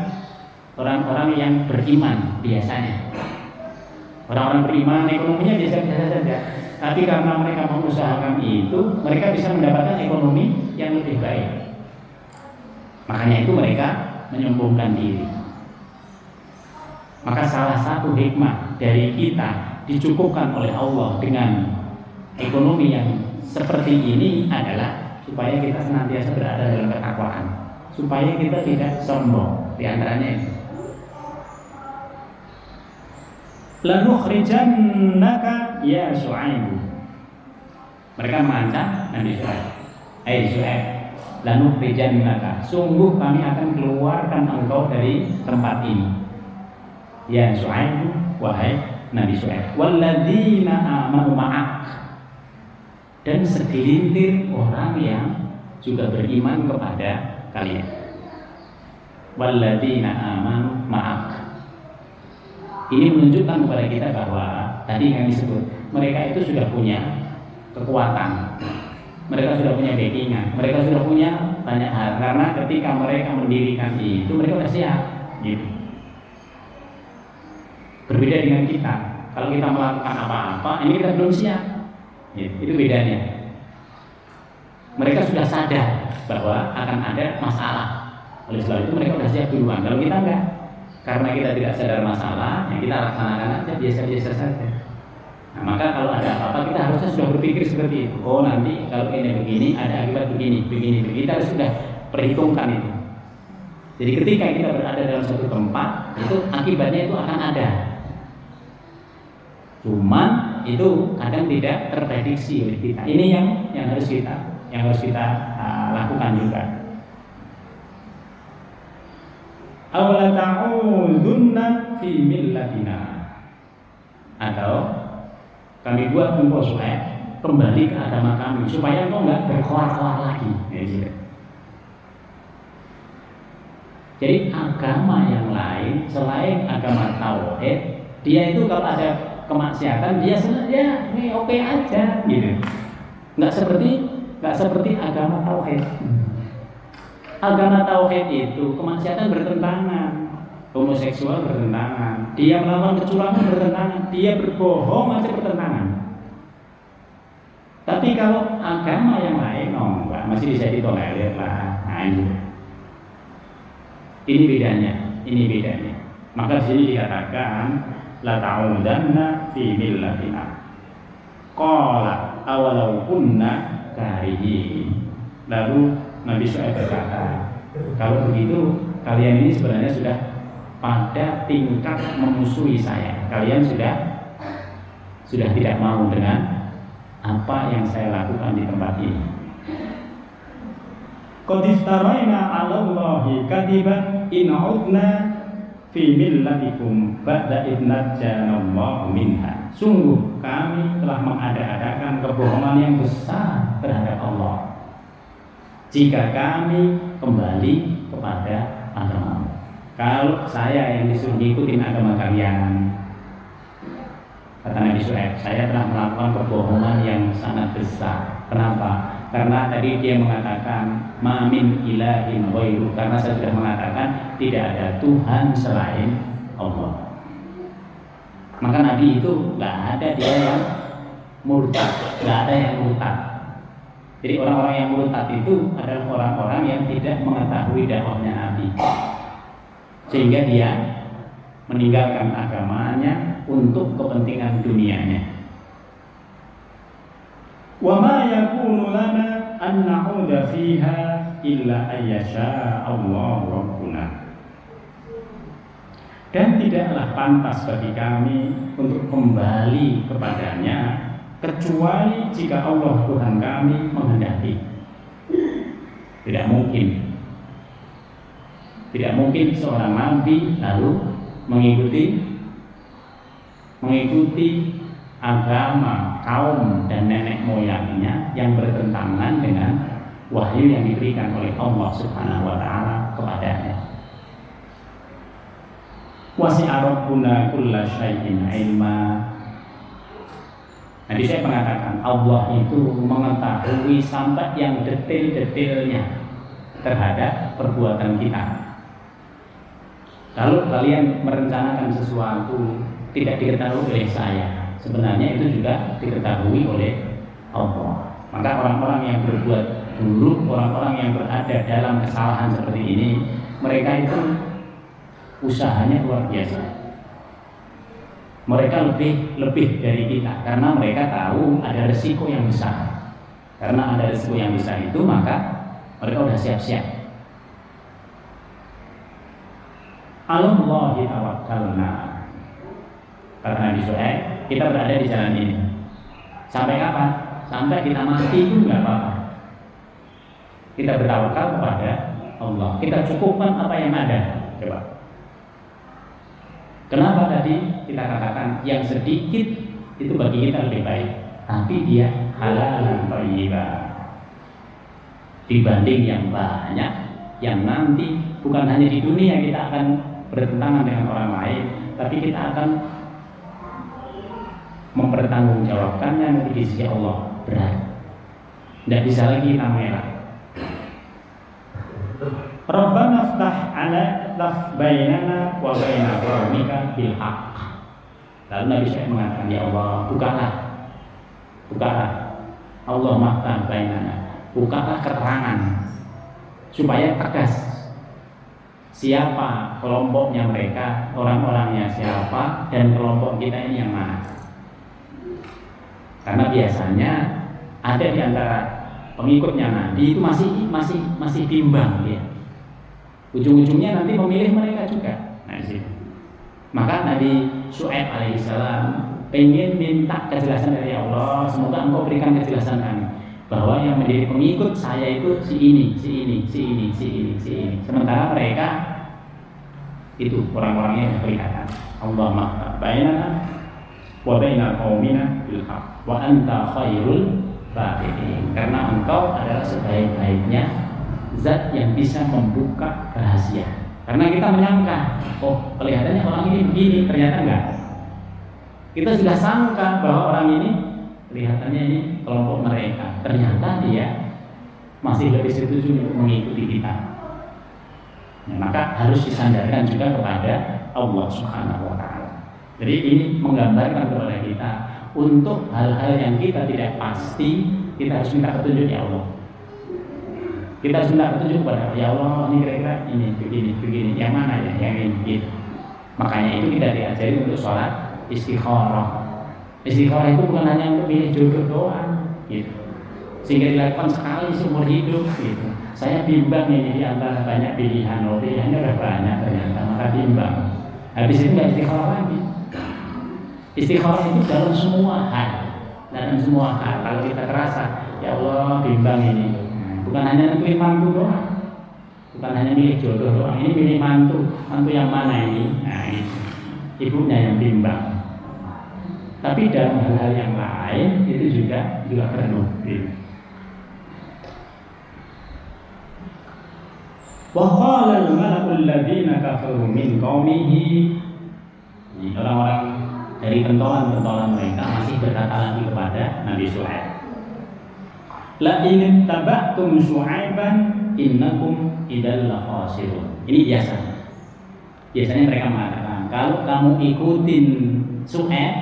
orang-orang yang beriman biasanya. Orang-orang beriman ekonominya biasa-biasa saja, tapi karena mereka mengusahakan itu, mereka bisa mendapatkan ekonomi yang lebih baik. Makanya itu mereka menyombongkan diri. Maka salah satu hikmah dari kita dicukupkan oleh Allah dengan ekonomi yang seperti ini adalah supaya kita senantiasa berada dalam ketakwaan, supaya kita tidak sombong. Di antaranya itu, lanukhrijannaka ya Syuaib. Mereka mengancam Nabi Syuaib. Syuaib, lanukhrijannaka, sungguh kami akan keluarkan engkau dari tempat ini. Ya Syuaib, wahai Nabi Syuaib. Walladzina amanu ma'ak, dan segelintir orang yang juga beriman kepada kalian. Walladzina amanu ma'ak. Ini menunjukkan kepada kita bahwa tadi yang disebut, mereka itu sudah punya kekuatan, mereka sudah punya backingan, mereka sudah punya banyak hal. Karena ketika mereka mendirikan itu, mereka sudah siap. Gitu. Berbeda dengan kita, kalau kita melakukan apa-apa, ini kita belum siap. Gitu. Itu bedanya. Mereka sudah sadar bahwa akan ada masalah. Oleh sebab itu mereka sudah siap duluan. Kalau kita enggak, karena kita tidak sadar masalah, yang kita laksanakan aja biasa-biasa saja. Nah, maka kalau ada apa-apa kita harusnya sudah berpikir seperti itu. Oh, nanti kalau ini begini, ada akibat begini. Kita harus sudah perhitungkan itu. Jadi ketika kita berada dalam satu tempat, itu akibatnya itu akan ada. Cuman itu kadang tidak terprediksi oleh kita. Ini yang harus kita lakukan juga. Awala ta'udunna fi millatina, atau kami buat engkau supaya kembali ke agama kami, supaya engkau enggak berkoar-koar lagi. Jadi agama yang lain selain agama tauhid, dia itu kalau ada kemaksiatan dia sengaja ini oke aja gitu. Enggak seperti agama tauhid. Agama tauhid itu kemaksiatan bertentangan, homoseksual bertentangan, dia melakukan kecurangan bertentangan, dia berbohong masih bertentangan. Tapi kalau agama yang lain, oh enggak, masih bisa ditolerir lah. Nah, ini bedanya. Maka di sini dikatakan la ta'udanna fi millatina. Qala awalau kunna karihin. Lalu Nabi Syuaib berkata, kalau begitu kalian ini sebenarnya sudah pada tingkat memusuhi saya. Kalian sudah tidak mau dengan apa yang saya lakukan di tempat ini. Qad iftaraina 'ala Allahi kadiban in 'udna fi millatikum ba'da id najjanallahu minha. Sungguh kami telah mengada-adakan kebohongan yang besar terhadap Allah jika kami kembali kepada agama. Kalau saya yang disuruh ikutin agama kalian, kata Nabi Syuaib, saya telah melakukan kebohongan yang sangat besar. Kenapa? Karena tadi dia mengatakan mamin ilahin ghairu, karena saya sudah mengatakan tidak ada Tuhan selain Allah. Maka Nabi itu nggak ada dia yang murtad, nggak ada yang murtad. Jadi orang-orang yang murtad itu adalah orang-orang yang tidak mengetahui dakwahnya Nabi, sehingga dia meninggalkan agamanya untuk kepentingan dunianya. Wa ma yakunu lana an na'uda fiha illa ayyasha Allah Rabbuna. Dan tidaklah pantas bagi kami untuk kembali kepadanya kecuali jika Allah Tuhan kami menghendaki. Tidak mungkin seorang nabi lalu mengikuti agama kaum dan nenek moyangnya yang bertentangan dengan wahyu yang diberikan oleh Allah Subhanahu wa taala kepadanya. Wasi'a rabbuna kulla syai'in ilma. Nanti saya mengatakan Allah itu mengetahui sampai yang detail-detailnya terhadap perbuatan kita. Kalau kalian merencanakan sesuatu tidak diketahui oleh saya, sebenarnya itu juga diketahui oleh Allah. Maka orang-orang yang berbuat buruk, orang-orang yang berada dalam kesalahan seperti ini, mereka itu usahanya luar biasa. Mereka lebih dari kita karena mereka tahu ada resiko yang besar. Karena ada resiko yang besar itu, maka mereka sudah siap-siap. Allahi tawakkalna. Kata Nabi Syuaib, kita berada di jalan ini. Sampai kapan? Sampai kita mati itu nggak apa-apa. Kita bertawakal kepada Allah. Kita cukupkan apa yang ada. Coba. Kenapa tadi kita katakan yang sedikit itu bagi kita lebih baik, tapi dia halal thayyibah dibanding yang banyak yang nanti bukan hanya di dunia kita akan bertentangan dengan orang lain, tapi kita akan mempertanggungjawabkannya nanti di sisi Allah. Berat, tidak bisa lagi kita mengelak. Rabbana ftah ala bainana wa baina qaumika bil haqq. Lalu Nabi Syuaib mengatakan, ya Allah, bukalah Allah maftah bainana, bukalah keterangan supaya tegas siapa kelompoknya mereka, orang-orangnya siapa, dan kelompok kita ini yang mana. Karena biasanya ada di antara pengikutnya Nabi itu masih bimbang dia. Ujung-ujungnya nanti memilih mereka juga. Nah, di situ. Maka Nabi Syuaib alaihissalam pengen minta kejelasan dari Allah, semoga Engkau berikan kejelasan kami bahwa yang menjadi pengikut saya itu si ini. Sementara mereka itu orang-orangnya yang kelihatan. Allah maha bainana wa baina qaumina bil haqq wa anta khairul fatihin. Karena Engkau adalah sebaik-baiknya zat yang bisa membuka rahasia. Karena kita menyangka, oh kelihatannya orang ini begini, ternyata enggak. Kita sudah sangka bahwa orang ini kelihatannya ini kelompok mereka, ternyata dia masih lebih setuju untuk mengikuti kita. Ya, maka harus disandarkan juga kepada Allah Subhanahu wa taala. Jadi ini menggambarkan kepada kita untuk hal-hal yang kita tidak pasti, kita harus minta petunjuk ya Allah. Kita harus minta petunjuk kepada ya Allah, ini kira-kira ini begini, yang mana ya, yang ini gitu. Makanya itu kita diajari untuk sholat istikharah. Istikharah itu bukan hanya untuk pilih jodoh doang, gitu. Sehingga dilakukan sekali seumur hidup, gitu. Saya bimbang ini di antara banyak pilihan, pilihannya udah banyak ternyata, maka bimbang. Habis itu nggak istikharah lagi. Istikharah itu dalam semua hal, Kalau kita terasa, ya Allah bimbang ini, bukan hanya nentuin mantu doang, bukan hanya milih jodoh doang, ini milih mantu yang mana ini? Nah, ini ibunya yang bimbang. Tapi dalam hal-hal yang lain itu juga perlu. Wa qala al-mala'ul ladzina kafaru min qaumihi, orang-orang dari pentolan mereka masih berkata lagi kepada Nabi Syuaib, la in taba'tum Syuaiban innakum idzal khasirun. Ini biasanya mereka mengatakan, kalau kamu ikutin Syuaib,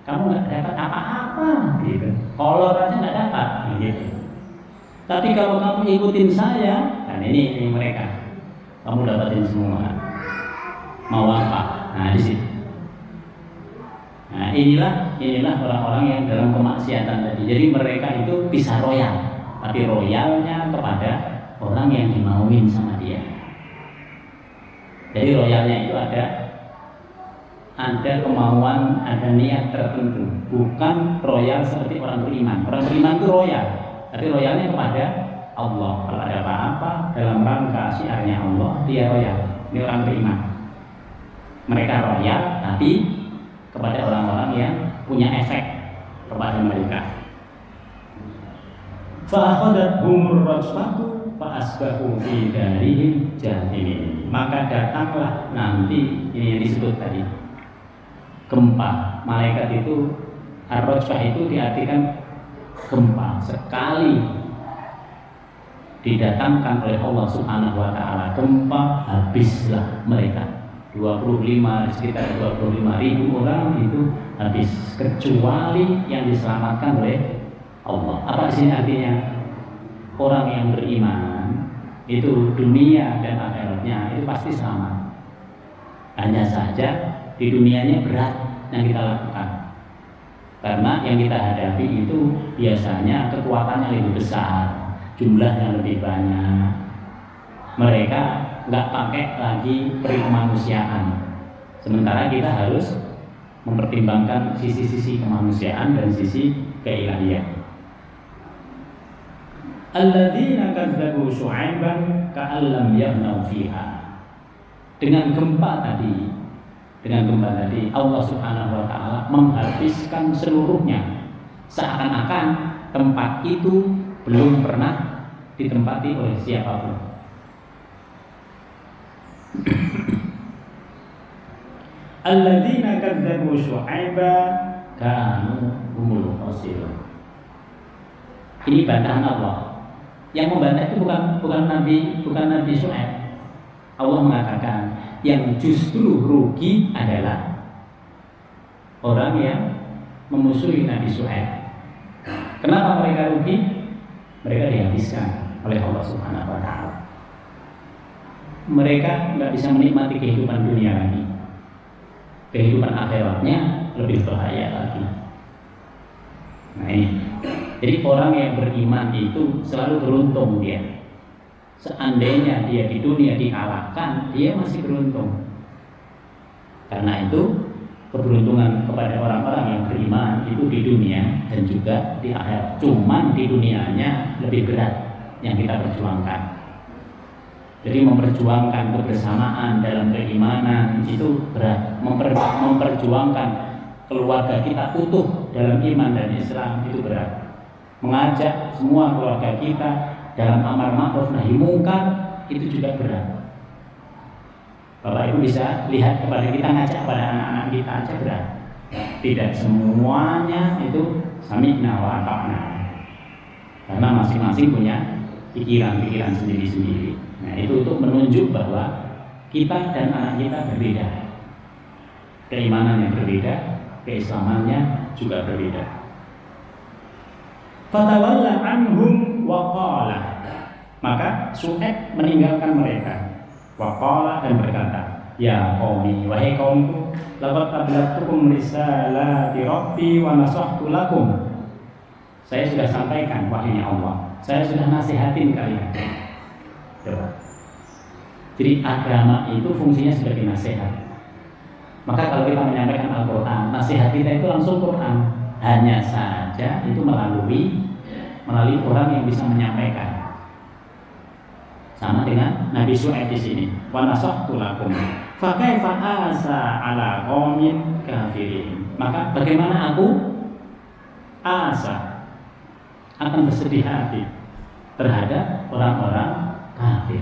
kamu nggak dapat apa-apa, gitu. Kolor aja nggak dapat, gitu. Tapi kalau kamu ikutin saya, kan ini mereka, kamu dapatin semua. Mau apa? Nah di situ. Nah inilah orang-orang yang dalam kemaksiatan tadi. Jadi mereka itu bisa royal, tapi royalnya kepada orang yang dimauin sama dia. Jadi royalnya itu ada kemauan, ada niat tertentu. Bukan royal seperti orang beriman. Orang beriman itu royal, tapi royalnya kepada Allah. Kalau ada apa-apa dalam rangka syiarnya Allah, dia royal. Ini orang beriman. Mereka royal, tapi kepada orang-orang yang punya efek kepada mereka. Fa'akhadathumur rajfatu fa'asbahu fi darihim jathimin. Maka datanglah nanti, ini yang disebut tadi, gempa. Malaikat itu, ar-rajfah itu diartikan gempa. Sekali didatangkan oleh Allah Subhanahu wa taala gempa, habislah mereka. 25, sekitar 25.000 orang itu habis, kecuali yang diselamatkan oleh Allah. Apa di sini artinya? Orang yang beriman itu dunia dan akhiratnya itu pasti selamat. Hanya saja di dunianya berat yang kita lakukan, karena yang kita hadapi itu biasanya kekuatannya lebih besar, jumlahnya lebih banyak. Mereka nggak pakai lagi perikemanusiaan, sementara kita harus mempertimbangkan sisi-sisi kemanusiaan dan sisi keilahian. Alladzina kadzdzabu Syuaiban ka'allam yaghnau fiha. Dengan gempa tadi Allah Subhanahu wa taala menghabiskan seluruhnya, seakan-akan tempat itu belum pernah ditempati oleh siapapun. Alladzina kadzdzabu Syuaiba kanu humul khasirun. Ini bantahan Allah. Yang membantah itu bukan Nabi Syuaib. Allah mengatakan yang justru rugi adalah orang yang memusuhi Nabi Syuaib. Kenapa mereka rugi? Mereka dihabiskan oleh Allah Subhanahu wa taala. Mereka nggak bisa menikmati kehidupan dunia lagi. Kehidupan akhiratnya lebih bahaya lagi. Nah ini. Jadi orang yang beriman itu selalu beruntung dia. Seandainya dia di dunia dikalahkan, dia masih beruntung. Karena itu keberuntungan kepada orang-orang yang beriman itu di dunia dan juga di akhirat. Cuman di dunianya lebih berat yang kita perjuangkan. Jadi memperjuangkan kebersamaan dalam keimanan itu berat. Memperjuangkan keluarga kita utuh dalam iman dan Islam itu berat. Mengajak semua keluarga kita dalam amar ma'ruf nahi munkar itu juga berat. Bapak Ibu bisa lihat kepada kita, ngajak pada anak-anak kita aja berat. Tidak semuanya itu sami'na wa ata'na, karena masing-masing punya pikiran-pikiran sendiri-sendiri. Nah, itu untuk menunjuk bahwa kita dan anak kita berbeda. Keimanan yang berbeda, keislamannya juga berbeda. Fatawalla anhum wa qala. Maka Syuaib meninggalkan mereka. Wa qala dan berkata, ya qaumi, wahai kaumku, laqad ablagtukum risalati rabbi wa nasahtu lakum. Saya sudah sampaikan wahyunya Allah. Saya sudah nasihatin kalian. Coba. Jadi agama itu fungsinya sebagai nasihat. Maka kalau kita menyampaikan Al-Quran, nasihat kita itu langsung Quran. Hanya saja itu melalui orang yang bisa menyampaikan. Sama dengan Nabi Syuaib di sini. Wa nasahtu lakum. Fa kaifa asa ala qaumin kafirin. Maka bagaimana aku akan bersedih hati terhadap orang-orang kafir.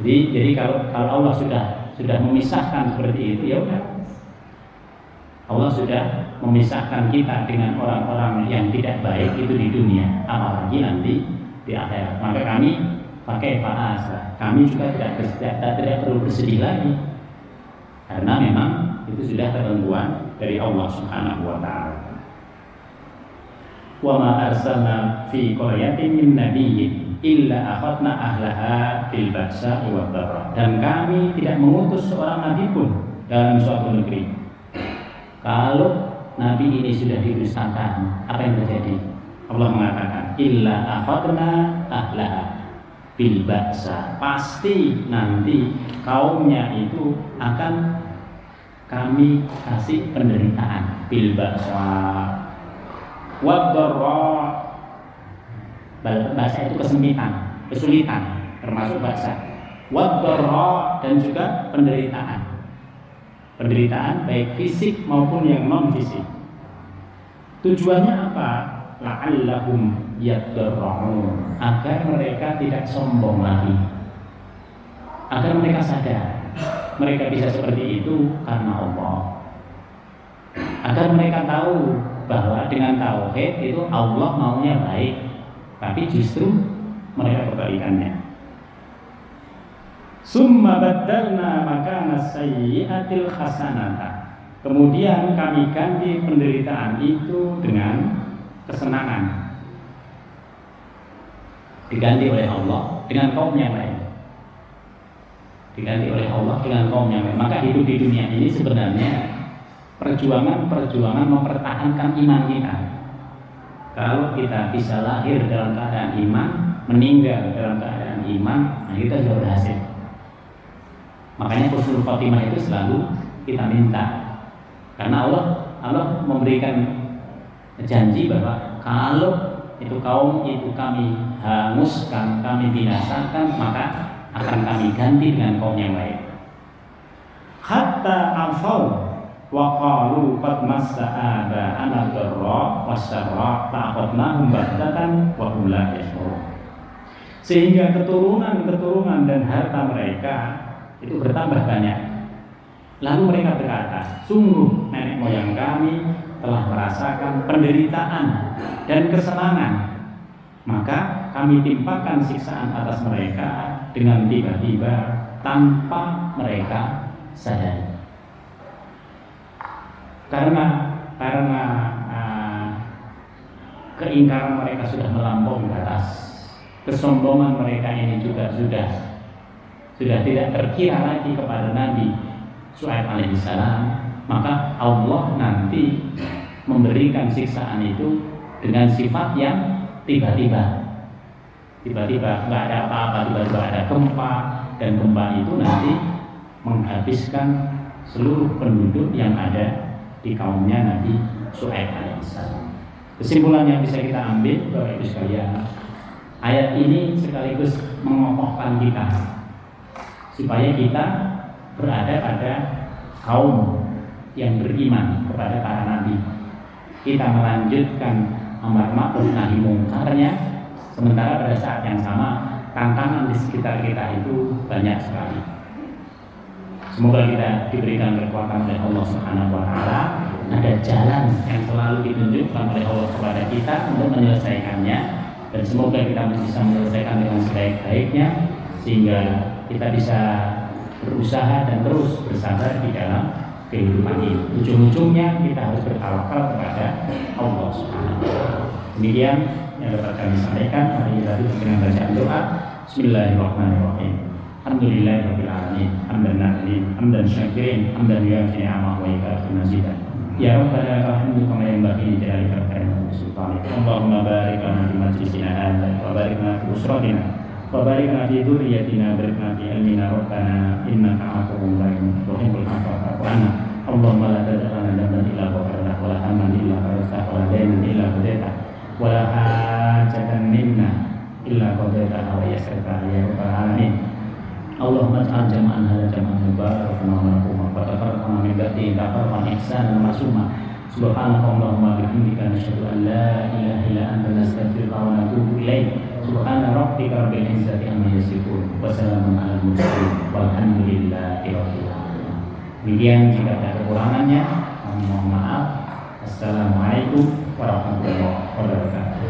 Jadi kalau Allah sudah memisahkan seperti itu, ya udah. Allah sudah memisahkan kita dengan orang-orang yang tidak baik itu di dunia, apalagi nanti di akhirat. Maka kami pakai bahasa, kami juga tidak perlu bersedih lagi, karena memang itu sudah ketentuan dari Allah Subhanahu wa taala. Wa ma arsalna fi qaryatin min nabiyyin illa akhadna ahlaha bil ba'sa'i wad dharra. Dan kami tidak mengutus seorang nabi pun dalam suatu negeri. Kalau nabi ini sudah didustakan, apa yang terjadi? Allah mengatakan illa akhadna ahlaha bil ba'sa. Pasti nanti kaumnya itu akan kami kasih penderitaan bil ba'sa wad dharra. Bahasa itu kesulitan termasuk bahasa wad dharra, dan juga penderitaan baik fisik maupun yang non fisik. Tujuannya apa? La'allahum yadarra'un, agar mereka tidak sombong lagi, agar mereka sadar mereka bisa seperti itu karena Allah, agar mereka tahu bahwa dengan tauhid itu Allah maunya baik, tapi justru mereka kebalikannya. Summa baddalna makana sayyi'atil hasanata. Kemudian kami ganti penderitaan itu dengan kesenangan. Diganti oleh Allah dengan kaum yang lain. Diganti oleh Allah dengan kaum yang lain. Maka hidup di dunia ini sebenarnya perjuangan mempertahankan iman kita. Kalau kita bisa lahir dalam keadaan iman, meninggal dalam keadaan iman, nah kita sudah berhasil. Makanya husnul khotimah itu selalu kita minta. Karena Allah memberikan janji bahwa kalau itu kaum itu kami hanguskan, kami binasakan, maka akan kami ganti dengan kaum yang lain. Hatta afau wa qalu qad massa aba'ana ad-dharra was-sarra fa'aqadnahum baghtatan wa hum la yash'urun. Sehingga keturunan dan harta mereka itu bertambah banyak. Lalu mereka berkata, sungguh nenek moyang kami telah merasakan penderitaan dan kesenangan, maka kami timpakan siksaan atas mereka dengan tiba-tiba tanpa mereka sadari. Karena keingkaran mereka sudah melampaui batas, kesombongan mereka ini juga sudah tidak terkira lagi kepada Nabi Syuaib alaihissalam, maka Allah nanti memberikan siksaan itu dengan sifat yang tiba-tiba nggak ada apa-apa, tiba-tiba ada gempa, dan gempa itu nanti menghabiskan seluruh penduduk yang ada di kaumnya Nabi Syuaib alaihissalam. Kesimpulan yang bisa kita ambil, Bapak Ibu sekalian, ayat ini sekaligus mengokohkan kita supaya kita berada pada kaum yang beriman kepada para nabi. Kita melanjutkan amar ma'ruf nahi mungkarnya, sementara pada saat yang sama tantangan di sekitar kita itu banyak sekali. Semoga kita diberikan kekuatan oleh Allah Subhanahu wa taala, ada jalan yang selalu ditunjukkan oleh Allah kepada kita untuk menyelesaikannya, dan semoga kita bisa menyelesaikan dengan sebaik-baiknya sehingga kita bisa berusaha dan terus bersabar di dalam kehidupan ini. Ujung-ujungnya kita harus bertawakal kepada Allah Subhanahu wa taala. Demikian yang dapat kami sampaikan. Mari kita tutup dengan bacaan doa. Bismillahirrahmanirrahim. Alhamdulillahirabbil alamin. Hamdan na'imin, hamdan syakirin, hamdan yuafi ni'amahu wa yukafi mazidah. Ya Rabbana alhamdu kama yanbaghi li jalalika wa sultanik. Allahumma barik lana fi majlisina hadza wa barik lana fi usratina wa barik lana fi dzurriyyatina wa barik lana fi ilmina rabbana innaka afuwwun tuhibbul afwa fa'fu 'anna. Allahumma la tad'a lana dhanban illa ghafartahu wa la hamman illa farajtahu wa la daynan illa qadaitahu wa la hajatan minna illa qadaitaha wa yassartaha ya rabbal alamin. Allahumma ij'al jam'an hadza jam'an mubarakan wa marhuma wa tafarraqna min ba'dihi tafarruqan ihsanan ma'suma. Subhanakallahumma wa bihamdika nasyhadu an la ilaha illa anta nastaghfiruka wa natubu ilaik. Subhana rabbika rabbil izzati amma yasifun wa salamun alal mursalin walhamdulillahi rabbil alamin. Demikian jika ada kekurangannya kami mohon maaf. Assalamualaikum warahmatullahi wabarakatuh.